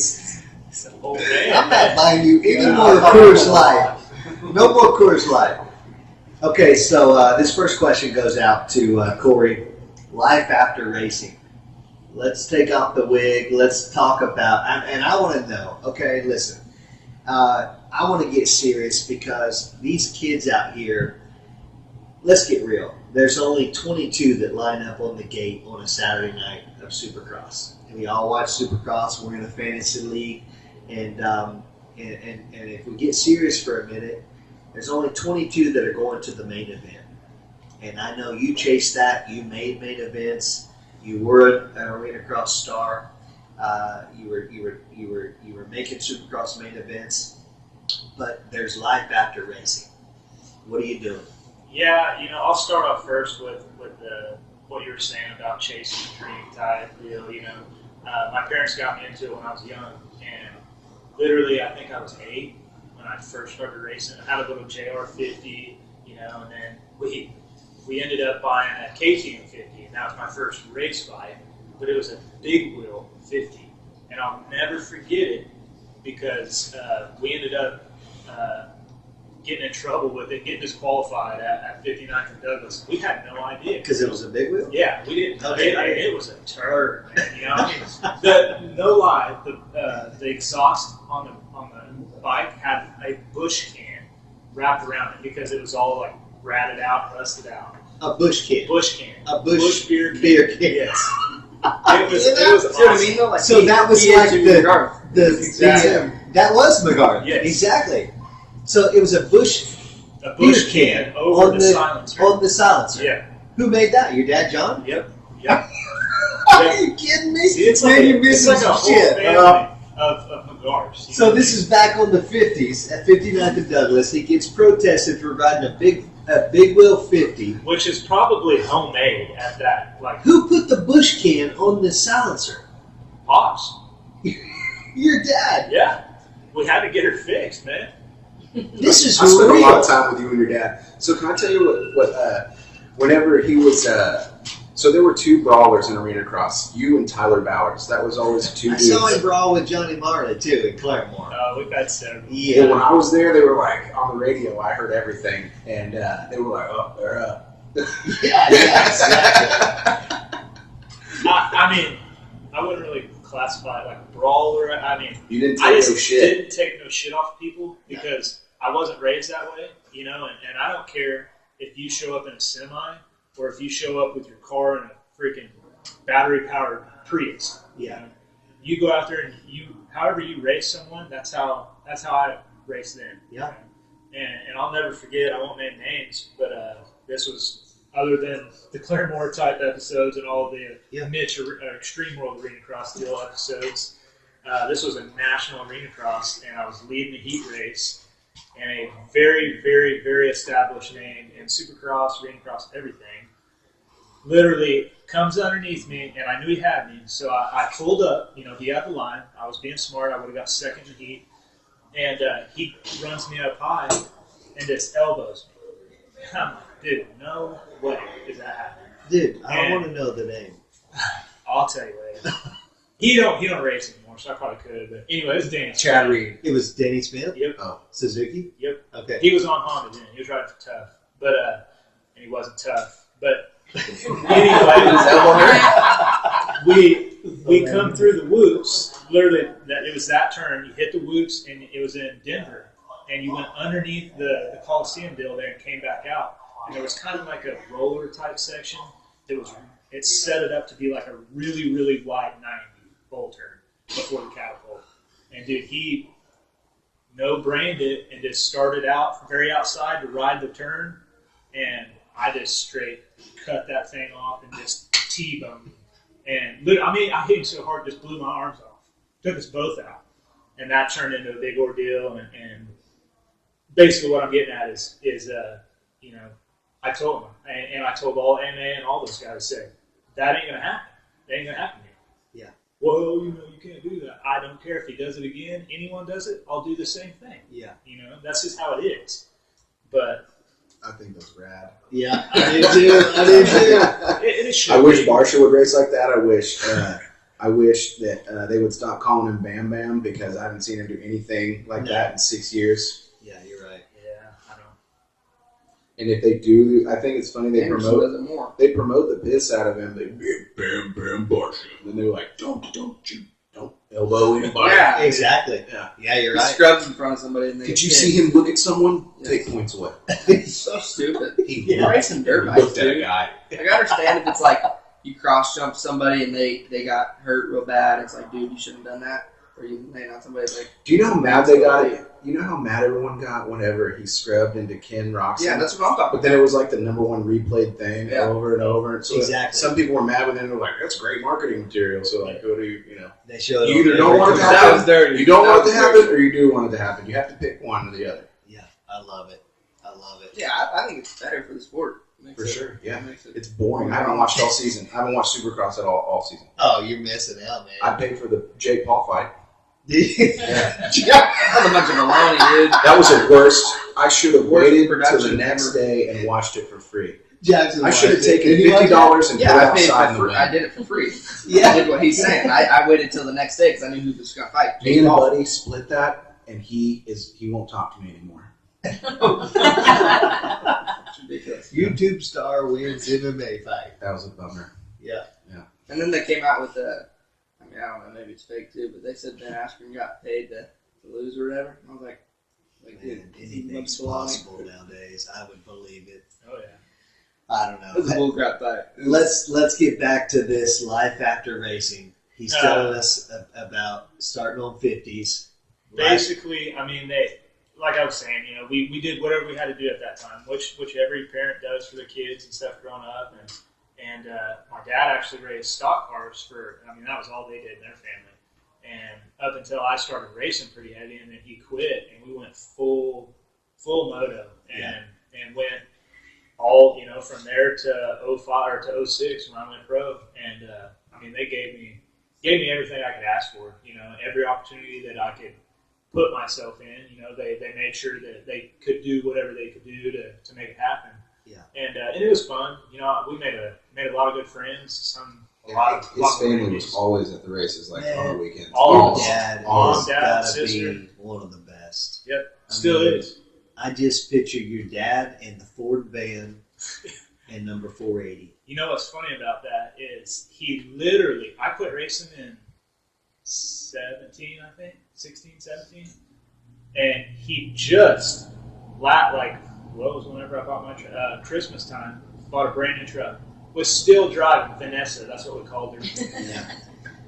Oh, man. I'm not buying you any more Coors Light. No more Coors Light. Okay, so this first question goes out to Cory. Life after racing. Let's take off the wig. Let's talk about, and I want to know, okay, listen. I want to get serious because these kids out here, let's get real. There's only 22 that line up on the gate on a Saturday night of Supercross. And we all watch Supercross. We're in a fantasy league. And if we get serious for a minute, there's only 22 that are going to the main event. And I know you chased that. You made main events. You were an Arenacross star. You were making Supercross main events. But there's life after racing. What are you doing? Yeah, I'll start off first with what you were saying about chasing the dream type deal. My parents got me into it when I was young, and literally, I think I was 8 when I first started racing. I had a little JR50, and then we ended up buying a KTM 50, and that was my first race bike, but it was a big wheel 50, and I'll never forget it because we ended up getting in trouble with it, getting disqualified at 59th and Douglas. We had no idea. Because it was a big wheel? Yeah, we didn't know. Okay. It was a turd, man. No lie, the exhaust on the bike had a bush can wrapped around it because it was all like ratted out, rusted out. A bush can. Bush can. A bush beer can. Yes. It was See what I mean, though? Like So that was like Jimmy the McGarth. that was McGarth. Yes. Exactly. So it was a bush can over the silencer. On the silencer. Yeah. Who made that? Your dad, John? Yep. Are you kidding me? See, it's Man, like you're a missing whole some shit. family of McGarths. So this is back on the 50s at 59th and Douglas. He gets protested for riding a big wheel 50. Which is probably homemade at that. Like, Who put the bush can on the silencer? Pops. Your dad. Yeah. We had to get her fixed, man. This is I spent a lot real. of time with you and your dad. So can I tell you what whenever he was, so there were 2 brawlers in Arenacross, you and Tyler Bowers. That was always 2 I dudes. saw him brawl with Johnny Marley too in Claremore. We've had several. Yeah, when I was there, they were like, on the radio, I heard everything. And they were like, oh, they're up. Yeah, exactly. I mean, I wouldn't really classify it like a brawler. I mean, You didn't I take just no shit. didn't take no shit off people because I wasn't raised that way, and I don't care if you show up in a semi or if you show up with your car in a freaking battery-powered Prius. Yeah. You go out there and however you race someone, that's how I race them. Yeah. And I'll never forget. I won't name names, but this was other than the Claremore type episodes and all the Mitch Extreme World Arenacross deal episodes. This was a national Arenacross, and I was leading the heat race, and a very, very, very established name in Supercross, Arenacross, everything, literally comes underneath me, and I knew he had me, so I pulled up. He had the line. I was being smart. I would have got second in heat, and he runs me up high and just elbows me. And I'm like, dude, no way is that happening. Dude, I want to know the name. I'll tell you later. He don't race anymore, so I probably could. But anyway, it was Danny. Chad Reed. It was Danny Smith? Yep. Oh, Suzuki? Yep. Okay. He was on Honda then. He was riding for Tough, but and he wasn't tough. But anyway, we come through the whoops, literally, it was that turn. You hit the whoops, and it was in Denver. And you went underneath the Coliseum deal there and came back out. And there was kind of like a roller type section. It set it up to be like a really, really wide 90 bowl turn before the catapult. And dude, he no-brained it and just started out very outside to ride the turn. And I just straight cut that thing off and just T-boned him. And I hit him so hard, just blew my arms off. Took us both out. And that turned into a big ordeal. And basically what I'm getting at is I told him, and I told all MA and all those guys, said, that ain't going to happen. That ain't going to happen to me. Yeah. Well, you can't do that. I don't care if he does it again. Anyone does it, I'll do the same thing. Yeah. That's just how it is. But I think that's rad. Yeah, I did too. It I wish Barsha would race like that. I wish that they would stop calling him Bam Bam because I haven't seen him do anything like that in 6 years. Yeah, you're right. Yeah, I know. And if they do, I think it's funny they Anderson does it more. They promote the piss out of him. They Bam Bam Barsha, and they're like, don't elbow anybody. Yeah, Exactly. Yeah, you're he right. scrubs in front of somebody. And they Could you see him look at someone? Yes. Take points away. So stupid. He Racing dirt bikes, looked at a dude. guy. Like, I understand if it's like you cross jump somebody and they got hurt real bad. It's like, dude, you shouldn't have done that. Or you laying out somebody like. Do you know how mad they got? You know how mad everyone got whenever he scrubbed into Ken Roxon? Yeah, that's what I'm talking But then it was like the number one replayed thing over and over. So Exactly. some people were mad with it and were like, that's great marketing material. So like, go to, They showed you either don't want it to That was happen, dirty. you don't That want it was to happen, or you do want it to happen. You have to pick one or the other. Yeah, I love it. Yeah, I think it's better for the sport. For sure, yeah. Makes it. It's boring. I haven't watched all season. I haven't watched Supercross at all season. Oh, you're missing out, man. I paid for the Jake Paul fight. Yeah. That's a bunch of baloney, dude. That was the worst. I should have Worst waited till production the next ever. day and watched it for free. Jackson I should have watched it. taken Did you watch $50 and put it Yeah, I paid outside in for the free. I wind. did it for free. Yeah. I did what he's saying. I waited till the next day because I knew who was going to fight. Me and a buddy split that, and he won't talk to me anymore. It's ridiculous. YouTube star wins MMA fight. That was a bummer. Yeah. And then they came out with the, I don't know, maybe it's fake too, but they said Ben Askren got paid to lose or whatever. And I was like, dude, Man, anything's possible nowadays. I would believe it. Oh, yeah. I don't It was a know. bullcrap fight. Let's get back to this life after racing. He's telling us about starting on 50s. Basically, like I was saying, we did whatever we had to do at that time, which every parent does for their kids and stuff growing up. And my dad actually raced stock cars that was all they did in their family. And up until I started racing pretty heavy, and then he quit, and we went full moto, and went all, from there to 05 or to 06 when I went pro. And they gave me everything I could ask for, every opportunity that I could put myself in. They made sure that they could do whatever they could do to make it happen. Yeah. And it was fun. We made a lot of good friends. His family was always at the races, on the weekends. All Dad Mom, has Dad, gotta sister. be one of the best. Yep, still is. I just picture your dad in the Ford van and number 480. What's funny about that is he literally, I quit racing in 17, I think, 16, 17. And he just, whenever I bought my Christmas time, bought a brand new truck. Was still driving Vanessa, that's what we called her. Yeah.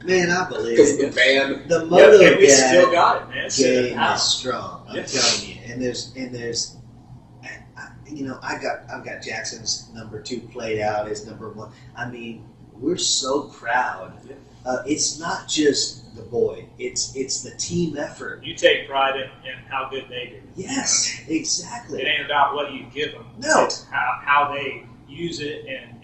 Man, I believe Because it. the van. The moto and we dad still got it, man. game is strong. I'm Yeah. telling you. And there's, I've got Jackson's number 2 played out as number 1. We're so proud. It's not just the boy. It's the team effort. You take pride in how good they do. Yes, exactly. It ain't about what you give them. No. It's how they use it and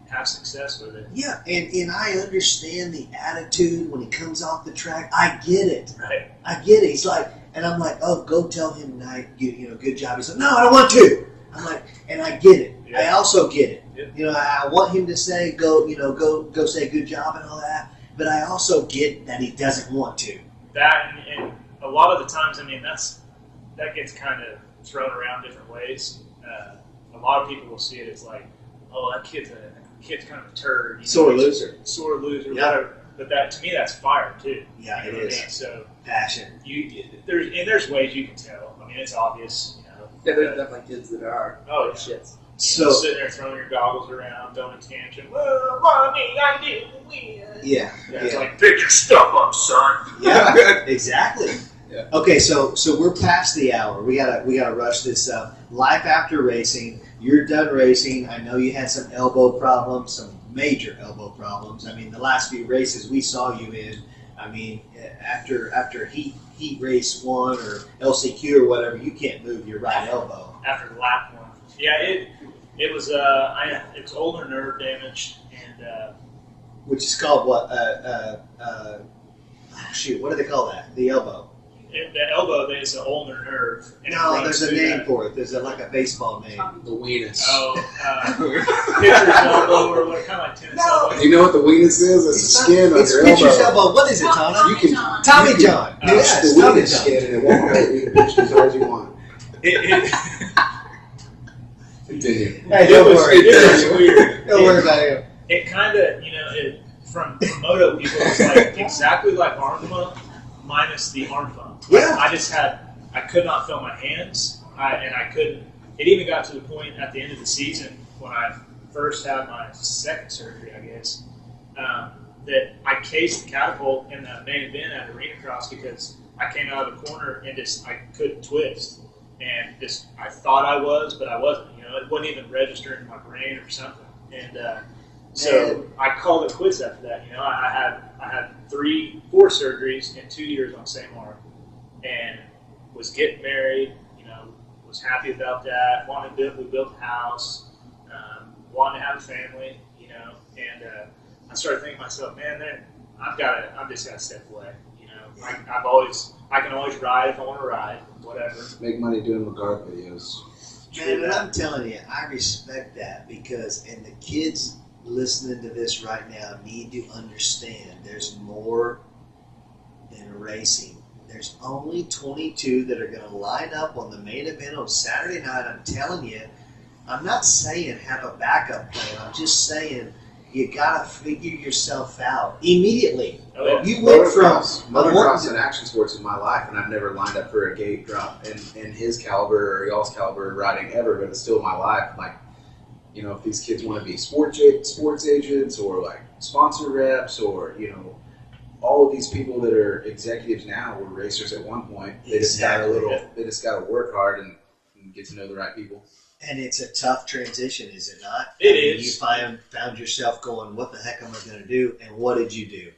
have success with it. Yeah, and I understand the attitude when he comes off the track. I get it. Right. I get it. He's like, and I'm like, oh, go tell him tonight, good job. He's like, no, I don't want to. I'm like, and I get it. Yeah. I also get it. Yeah. I want him to say, go say good job and all that. But I also get that he doesn't want to. That and a lot of the times, that gets kind of thrown around different ways. A lot of people will see it as like, oh, that kid's kind of a turd. Sore loser. Sore loser, Yeah. whatever. but that to me that's fire too. Yeah, You know it what I is. mean? So Passion. there's ways you can tell. I mean, it's obvious. Yeah, there's definitely kids that are. Oh, yeah. Shits. So sitting there throwing your goggles around, throwing a tantrum. Well, mommy, I didn't win. yeah, It's yeah. like, pick your stuff up, son. Yeah, exactly. Yeah. Okay, so we're past the hour. We gotta rush this up. Life after racing. You're done racing. I know you had some elbow problems, some major elbow problems. I mean, the last few races we saw you in. I mean, after heat race 1 or LCQ or whatever, you can't move your right elbow. After lap 1. Yeah, it was it's ulnar nerve damage, and Which is called what? Shoot, what do they call that? The elbow. the elbow is an ulnar nerve. And it No, runs there's a through name that. for it. There's like a baseball name. The weenus. Oh, pitcher's elbow, or what, kind of like tennis elbow. Do you know what the weenus is? It's the skin on It's your pitcher's elbow. elbow. What is it, Tana? You can Tommy you can John. Pinch Yes, the Tommy weenus John. skin and it won't hurt. You can pinch it as hard as you want. It Continue. Hey, It don't was- worry. it was weird. Don't worry about him. It kind of, from moto people, it's like exactly like arm pump minus the arm pump. Yeah. I could not feel my hands, and I couldn't. It even got to the point at the end of the season when I first had my second surgery, I guess, that I cased the catapult in the main event at Arenacross because I came out of the corner and I couldn't twist. And I thought I was, but I wasn't. It wasn't even registering in my brain or something. And so I called it quits after that. I had 4 surgeries in 2 years on the same arm, and was getting married. Was happy about that. We built a house. Wanted to have a family. And I started thinking to myself, man, I've just got to step away. I can always ride if I want to ride, whatever. Make money doing McGarth videos. Man, and I'm telling you, I respect that because, and the kids listening to this right now need to understand there's more than racing. There's only 22 that are going to line up on the main event on Saturday night. I'm telling you, I'm not saying have a backup plan. I'm just saying you got to figure yourself out immediately. Oh, yeah. You went from motocross and action sports in my life, and I've never lined up for a gate drop in his caliber or y'all's caliber riding ever, but it's still my life. Like, if these kids want to be sports agents or like sponsor reps or, all of these people that are executives now were racers at one point. They just got to work hard and get to know the right people. And it's a tough transition, is it not? It is. You found yourself going, what the heck am I going to do? And what did you do?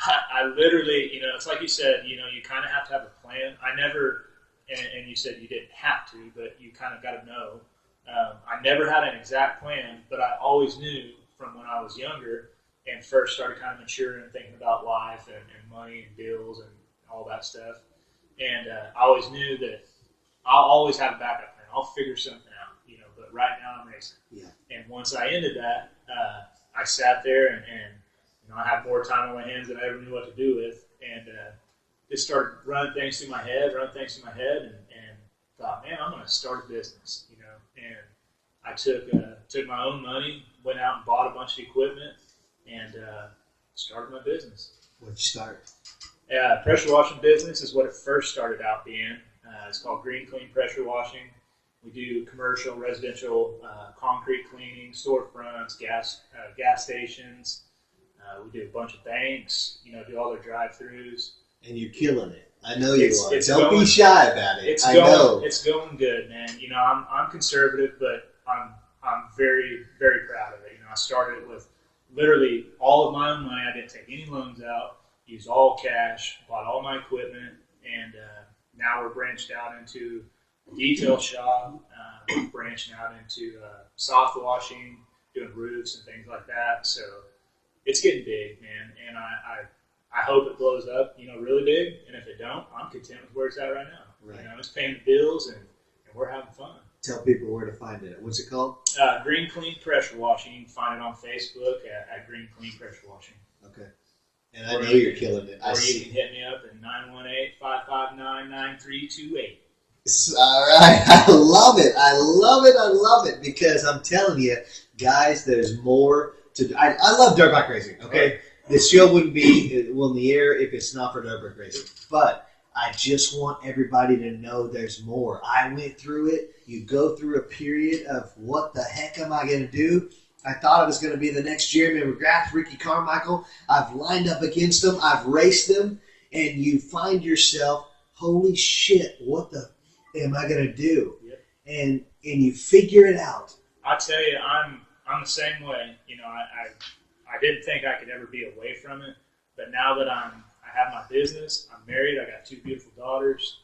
I literally, it's like you said, you kind of have to have a plan. I never, and you said you didn't have to, but you kind of got to know. I never had an exact plan, but I always knew from when I was younger and first started kind of maturing and thinking about life and money and bills and all that stuff. And I always knew that I'll always have a backup plan. I'll figure something out, but right now I'm racing. Yeah. And once I ended that, I sat there and I had more time on my hands than I ever knew what to do with, and just started running things through my head, and thought, man, I'm going to start a business, And I took my own money, went out and bought a bunch of equipment, and started my business. What'd you start? Pressure washing business is what it first started out being. It's called Green Clean Pressure Washing. We do commercial, residential, concrete cleaning, storefronts, gas stations. We do a bunch of banks, do all their drive-throughs. And you're killing it. I know you are. It's Don't going, be shy about it. I know. It's going good, man. I'm conservative, but I'm very, very proud of it. I started it with literally all of my own money. I didn't take any loans out. Used all cash. Bought all my equipment, and now we're branched out into a detail shop. We're branching out into soft washing, doing roofs and things like that. So it's getting big, man. And I hope it blows up, really big. And if it don't, I'm content with where it's at right now. Right. It's paying the bills, and we're having fun. Tell people where to find it. What's it called? Green Clean Pressure Washing. You can find it on Facebook at Green Clean Pressure Washing. Okay. And I know you're killing it. Or you can hit me up at 918-559-9328. All right. I love it. I love it because I'm telling you, guys, there's more to do. I love dirt bike racing, okay? The show wouldn't be on the air if it's not for Dirt Bike Racing. But I just want everybody to know there's more. I went through it. You go through a period of what the heck am I going to do? I thought I was going to be the next Jeremy McGrath, Ricky Carmichael. I've lined up against them. I've raced them. And you find yourself, holy shit, what the am I going to do? Yep. And you figure it out. I tell you, I'm the same way. You know, I didn't think I could ever be away from it, but now that I have my business, I'm married, I got 2 beautiful daughters.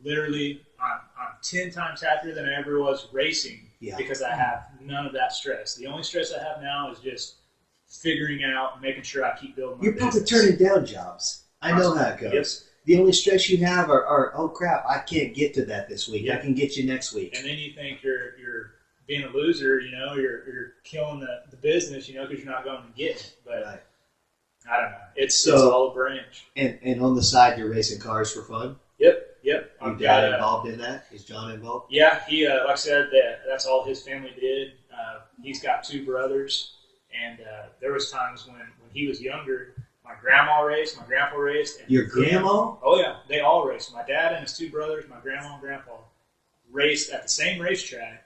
Literally, I'm 10 times happier than I ever was racing because I have none of that stress. The only stress I have now is just figuring out, making sure I keep building my You're business. probably turning down jobs. I know how it goes. Yes. The only stress you have are, oh crap, I can't get to that this week. Yeah. I can get you next week. And then you think you're being a loser, you know, you're killing the business, you know, because you're not going to get it. But Right. I don't know. It's all a branch. And on the side, you're racing cars for fun. Yep. Your I've dad got involved in that? Is John involved? Yeah, he like I said, that's all his family did. He's got 2 brothers, and there was times when he was younger, my grandma raced, my grandpa raced. And Your grandma? Oh yeah, they all raced. My dad and his 2 brothers, my grandma and grandpa, raced at the same racetrack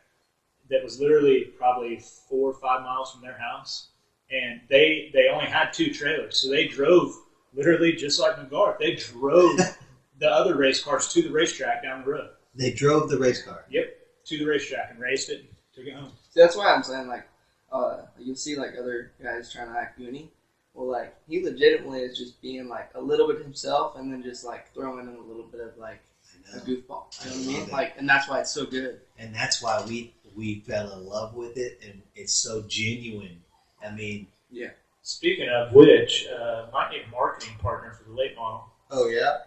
that was literally probably 4 or 5 miles from their house, and they only had 2 trailers, so they drove literally just like McGarth. They drove the other race cars to the racetrack down the road. They drove the race car. Yep, to the racetrack and raced it and took it home. See, that's why I'm saying, like, you'll see, like, other guys trying to act goony. Well, like, he legitimately is just being, like, a little bit himself and then just, like, throwing in a little bit of, like, a goofball. You know what I mean? Like, and that's why it's so good. And that's why we fell in love with it, and it's so genuine. I mean, Yeah. Speaking of which, might need a marketing partner for the late model. Oh, yeah.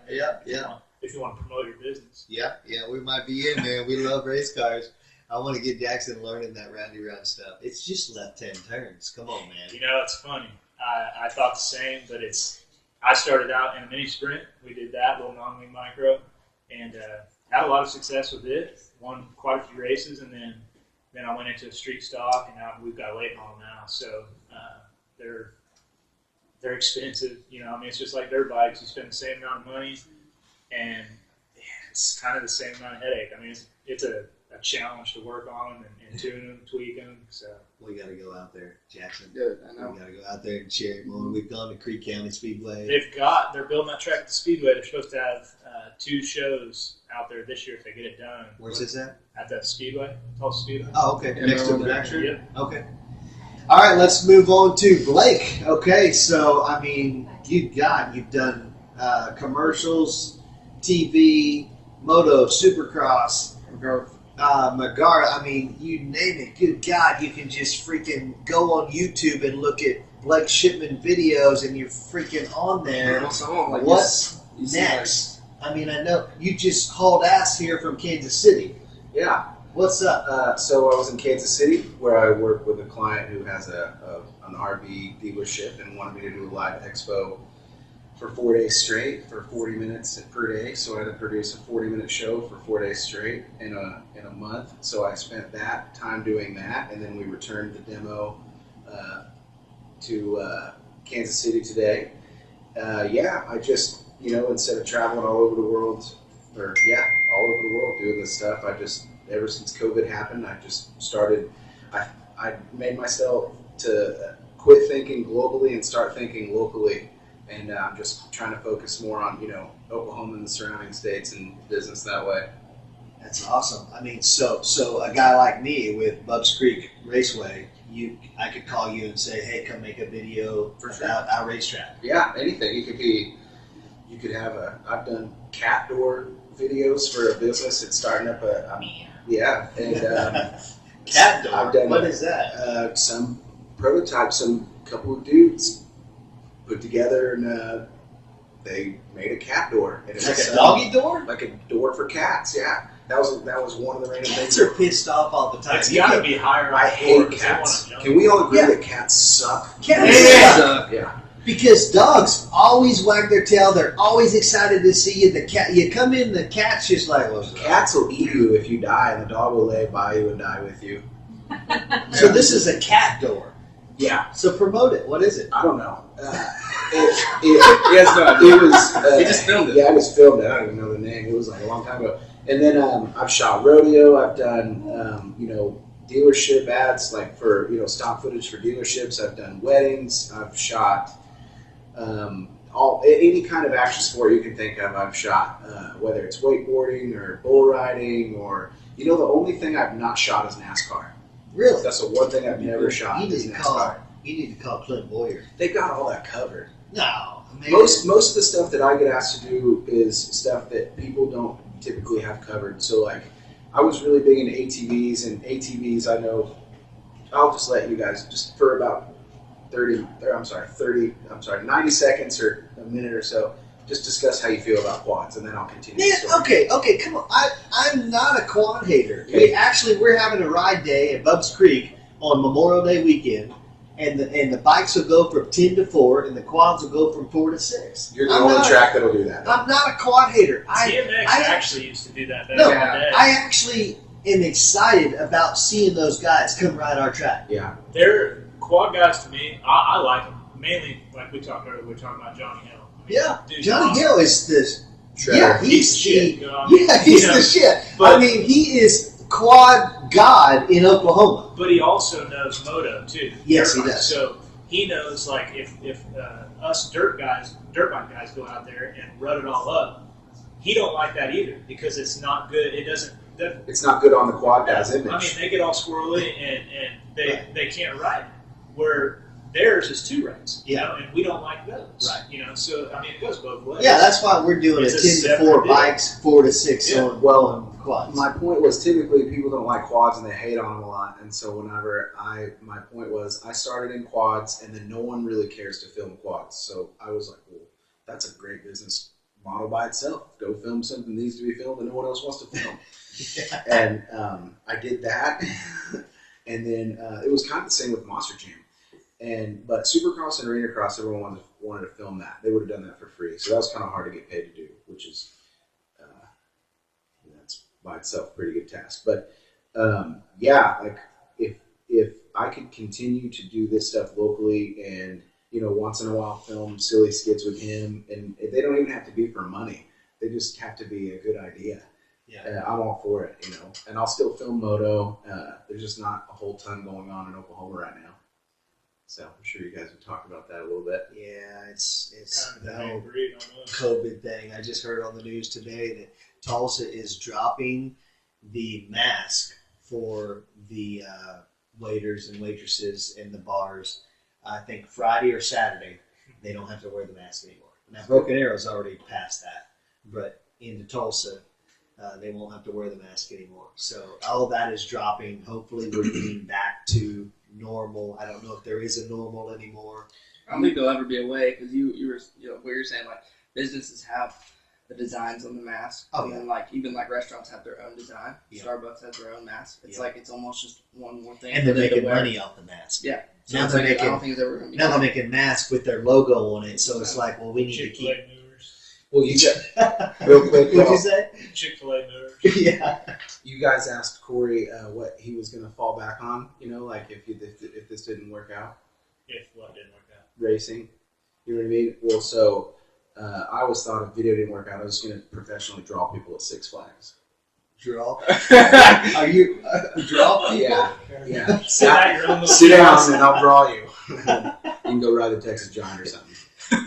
If you want to promote your business. Yeah, we might be in, man. We love race cars. I want to get Jackson learning that roundy round stuff. it's just left-hand turns. Come on, man. You know, it's funny. I thought the same, but I started out in a mini sprint. We did that, little non-wing micro, and had a lot of success with it. Won quite a few races, and then I went into a street stock, and now we've got a late model now. So they're expensive. You know, I mean, it's just like dirt bikes. You spend the same amount of money, and it's kind of the same amount of headache. I mean, it's a challenge to work on and tune them, tweak them. So We got to go out there, Jackson. Dude, I know. We got to go out there and cheer him on. We've gone to Creek County Speedway. they're building that track at the Speedway. They're supposed to have 2 shows out there this year if they get it done. Where's this at? At the Speedway, Tulsa Speedway. Oh, okay. Yeah, Next to the Maryland. factory? Yep. Okay. All right, let's move on to Blake. Okay, so, I mean, you've done commercials, TV, moto, Supercross, McGarth. I mean, you name it. Good God, you can just freaking go on YouTube and look at Blake Shipman videos, and you're freaking on there. Well, someone like What's you see, next? I mean, I know you just hauled ass here from Kansas City. Yeah. What's up? So I was in Kansas City, where I work with a client who has an RV dealership and wanted me to do a live expo for 4 days straight for 40 minutes per day. So I had to produce a 40-minute show for 4 days straight in a month. So I spent that time doing that, and then we returned the demo to Kansas City today. I just, instead of traveling all over the world, all over the world doing this stuff, ever since COVID happened, I just started, I made myself to quit thinking globally and start thinking locally. And I'm just trying to focus more on, Oklahoma and the surrounding states and business that way. That's awesome. I mean, so a guy like me with Bubs Creek Raceway, I could call you and say, hey, come make a video about our racetrack. Yeah, anything. I've done cat door videos for a business. It's starting up Cat door? I've done What is that? some prototypes, couple of dudes put together, and they made a cat door. And it Like was, a doggy door? like a door for cats. Yeah, that was one of the random Cats things. are pissed off all the time. It's got to be higher. I on the hate board 'cause they cats. wanna jump. Can we all agree Yeah. that cats suck? Cats suck. Yeah. Because dogs always wag their tail. They're always excited to see you. The cat, you come in, the cat's just like, what's up? Cats will eat you if you die, and the dog will lay by you and die with you. So this is a cat door. Yeah. So promote it. What is it? I don't know. He has no idea. It was. He just filmed it. Yeah, I just filmed it. I don't even know the name. It was like a long time ago. And then I've shot rodeo. I've done dealership ads, like for stock footage for dealerships. I've done weddings. I've shot any kind of action sport you can think of. I've shot, whether it's wakeboarding or bull riding or the only thing I've not shot is NASCAR. Really? That's the one thing I've never shot is NASCAR. You need to call Clint Boyer. They got all that covered. No. Most of the stuff that I get asked to do is stuff that people don't typically have covered. So like, I was really big into ATVs, and ATVs I know. I'll just let you guys just for about 90 seconds or a minute or so, just discuss how you feel about quads, and then I'll continue. Man, okay, come on. I'm not a quad hater. Okay. We're having a ride day at Bubbs Creek on Memorial Day weekend, and the bikes will go from 10 to 4, and the quads will go from 4 to 6. You're the only track that'll do that. I'm not a quad hater. TMX actually used to do that back No, in the day. I actually am excited about seeing those guys come ride our track. Yeah. They're quad guys to me. I like them. Mainly, like we talked earlier, we were talking about Johnny Hill. Yeah, Dude's Johnny awesome. Hill is this. Shredder. Yeah, He's he's shit. the. You know what I mean? Yeah, he's the shit. But- I mean, he is quad god in Oklahoma. But he also knows moto too. Yes, Dirt he bike. does. So he knows, like, if us dirt bike guys go out there and rut it all up, he don't like that either because it's not good. It doesn't. It's not good on the quad guy's image. I mean, they get all squirrely and they can't ride. Where theirs is 2 rides, and we don't like those, Right. So I mean, it goes both ways. Yeah, that's why we're doing It's a a 10 to 4 separate deal. bikes, 4 to 6 Yeah. on quads. My point was typically people don't like quads and they hate on them a lot, and so my point was I started in quads and then no one really cares to film quads, so I was like, well, that's a great business model by itself. Go film something that needs to be filmed and no one else wants to film. And I did that, and then it was kind of the same with Monster Jam. But Supercross and Arenacross, everyone wanted to film that. They would have done that for free, so that was kind of hard to get paid to do, which is that's by itself a pretty good task. But like if I could continue to do this stuff locally and once in a while film silly skits with him, and they don't even have to be for money; they just have to be a good idea. Yeah, I'm all for it, and I'll still film moto. There's just not a whole ton going on in Oklahoma right now. So I'm sure you guys have talked about that a little bit. Yeah, it's Kind of the the whole agreed on those. COVID thing. I just heard on the news today that Tulsa is dropping the mask for the waiters and waitresses in the bars. I think Friday or Saturday, they don't have to wear the mask anymore. Now, Broken Arrow's already past that, but into Tulsa, they won't have to wear the mask anymore. So all of that is dropping. Hopefully, we're getting back to normal. I don't know if there is a normal anymore. I don't think there'll ever be a way because you were what you're saying, like businesses have the designs on the mask. Oh, and yeah. then even restaurants have their own design. Yeah. Starbucks has their own mask. It's like it's almost just one more thing. And they're for them to making wear. money off the mask. Yeah. So Now it's they're like, I don't making think it's ever going to be. now they're making masks with their logo on it. So it's like, well, we need to keep. Chick-fil-A movers. Well, you got real quick. What'd you say? Chick-fil-A movers. Yeah. You guys asked Cory what he was going to fall back on. Like if this didn't work out, If what didn't work out. racing. You know what I mean? Well, so I always thought if video didn't work out, I was going to professionally draw people at Six Flags. Draw. Are you draw people? Yeah. Sit out your own little Sit down house. and I'll draw you. You can go ride the Texas Giant or something.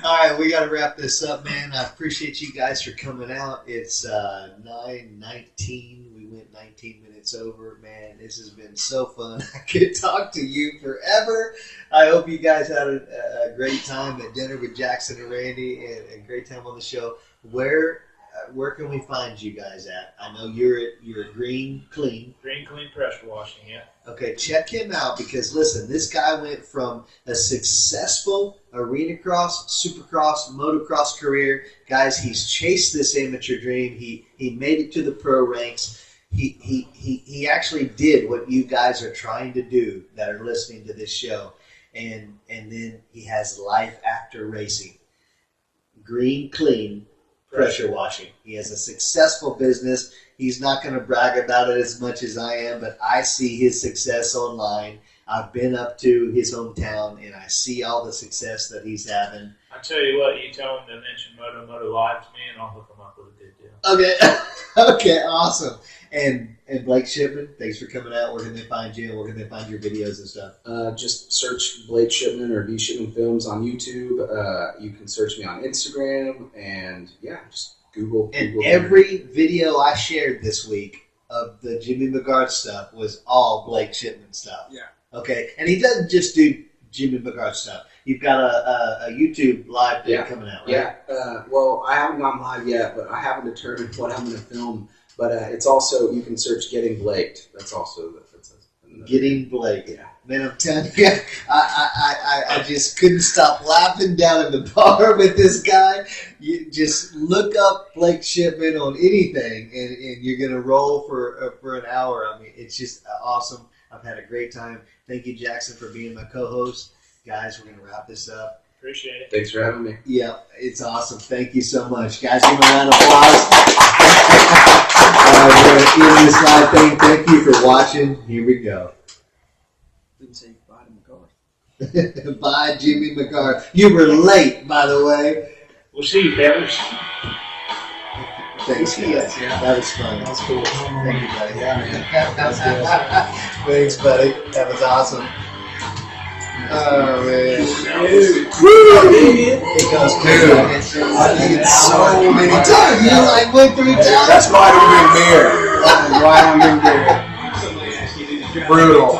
All right, we got to wrap this up, man. I appreciate you guys for coming out. It's 9:19. We went 19 minutes over. Man, this has been so fun. I could talk to you forever. I hope you guys had a great time at dinner with Jackson and Randy, and a great time on the show. Where can we find you guys at? I know you're Green Clean. Green Clean pressure washing, yeah. Okay, check him out because, listen, this guy went from a successful Arenacross, Supercross, Motocross career. Guys, he's chased this amateur dream. He made it to the pro ranks. He actually did what you guys are trying to do that are listening to this show. And then he has life after racing. Green Clean pressure washing. He has a successful business. He's not going to brag about it as much as I am, but I see his success online. I've been up to his hometown, and I see all the success that he's having. I tell you what, you tell him to mention MOTO-MOTO Live to me, and I'll hook him up with a good deal. Okay, okay, awesome. And Blake Shipman, thanks for coming out. Where can they find you? And where can they find your videos and stuff? Just search Blake Shipman or V Shipman Films on YouTube. You can search me on Instagram, and just Google. And every video I shared this week of the Jimmy McGarth stuff was all Blake Shipman stuff. Yeah. Okay, and he doesn't just do Jimmy McGarth stuff. You've got a YouTube live thing coming out, right? Yeah. Well, I haven't gone live yet, but I haven't determined what I'm going to film. But it's also, you can search Getting Blaked. That's also Getting Blaked. Yeah. Man, I'm telling you, I just couldn't stop laughing down in the bar with this guy. You just look up Blake Shipman on anything, and you're going to roll for an hour. I mean, it's just awesome. I've had a great time. Thank you, Jackson, for being my co-host. Guys, we're going to wrap this up. Appreciate it. Thanks for having me. Yeah, it's awesome. Thank you so much. Guys, give me a round of applause. We're going to end this live thing. Thank you for watching. Here we go. Didn't say bye to McGarth. Bye, Jimmy McGarth. You were late, by the way. We'll see you, fellas. Thanks, guys. Yeah. That was fun. That was cool. Thank you, buddy. Yeah, man. That was good. Thanks, buddy. That was awesome. Oh, man. It goes crazy. I did it so many times. You like went 3 times? That's why I don't drink beer. Brutal.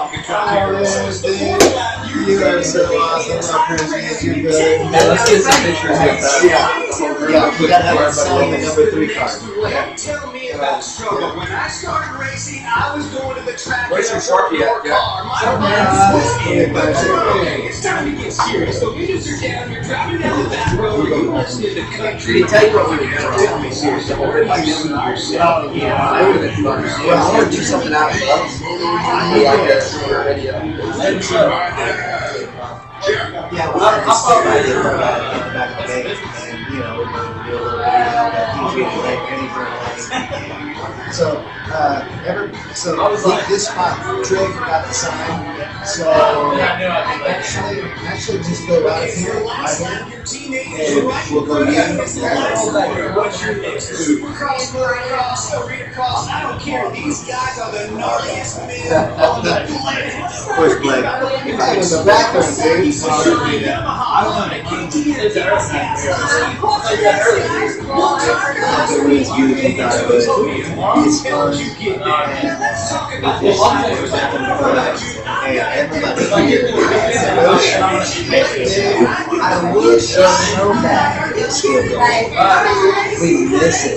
You are so awesome. I appreciate you, brother. Man, let's get some pictures of Yeah, we gotta have our sign the number 3 card. Tell me about struggle. When I started racing, I was going to the track Where's in a your Sharpie at? car. My mind was in the road. It's time to get serious. The windows are down. You're driving down the back road. You're listening to country. Did he tell you what we were doing? Tell me seriously. Oh, yeah. That would have been fun. Well, I want to do something out of love. Like a radio. Yeah, well, I thought I did back in the day, and we're going to do a little video that he's getting late, Penny for late. So, this spot, Trey forgot to sign. So, actually, just go right here, and we'll go in. What's your name? Supercross, Arenacross, Arenacross. I don't care. These guys are the gnarliest men on the planet. Where's Blake? He's in the background, dude. I want to keep it. Everybody's beautiful guy, but it's fun. And everybody here, I wish so bad. We miss it.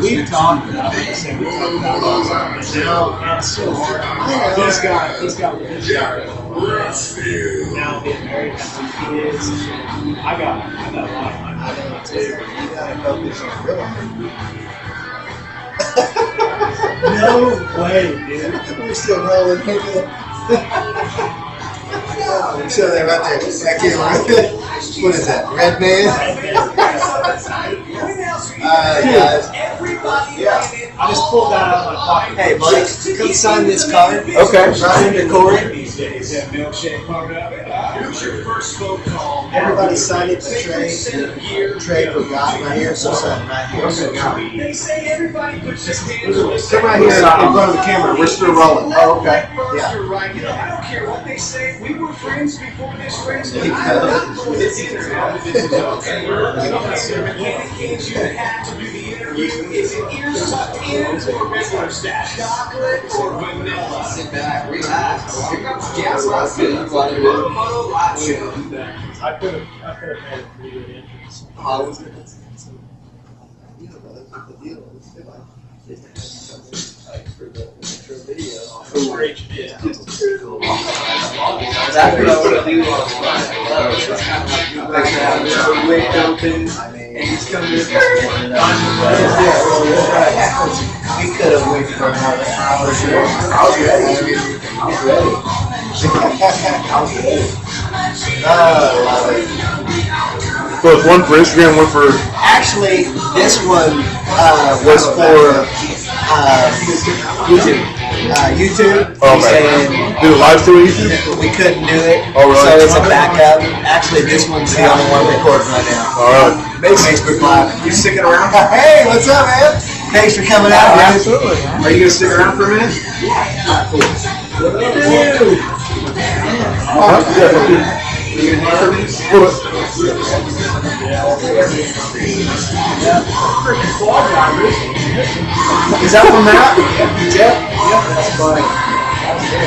We've talked about this, and we talked about it all the time. Now, it's so hard. He's got now being married, have 2 kids. I got a lot of my I know too. You gotta focus on real life. No way, dude. We're still rolling. So they're right there. Back here. What is that? Red man? Guys. I just pulled that out of my pocket. Hey, Mike, come sign this card. Okay. Ryan and Cory. These days, that milkshake pumped up. Here's your first phone call. Everybody sign it to Trey. Trey forgot right here, so sign right here. They say everybody puts their hands on the Come right here in front of the camera. We're still rolling. Oh, okay. Yeah. Yeah. Right. I don't care what they say. We were friends before this race. There you I'm go. not going to sit there. Okay. The mechanic hands you the hat to do the interview. Is it ears tucked in or regular stash? Chocolate or vanilla? Sit back, relax. Here comes gas. That's good. MOTO-MOTO Live Show. I could have made a pretty good entrance. For each bit. That's what I would do on the It's kind of like the wig open, and he's coming in. We could have waited for another hour. I was ready. Oh, I love it. So it's one for Instagram, one for. Actually, this one was for YouTube. YouTube. Okay. And Do the live stream YouTube? we couldn't do it. Oh, really? So it's a backup. Actually, this one's the only one recording right now. All right. Facebook Live. You sticking around? Hey, what's up, man? Thanks for coming out, man. Absolutely. Are you gonna stick around for a minute? You gonna hang for a minute? Is that from Matt? Yep. That's funny.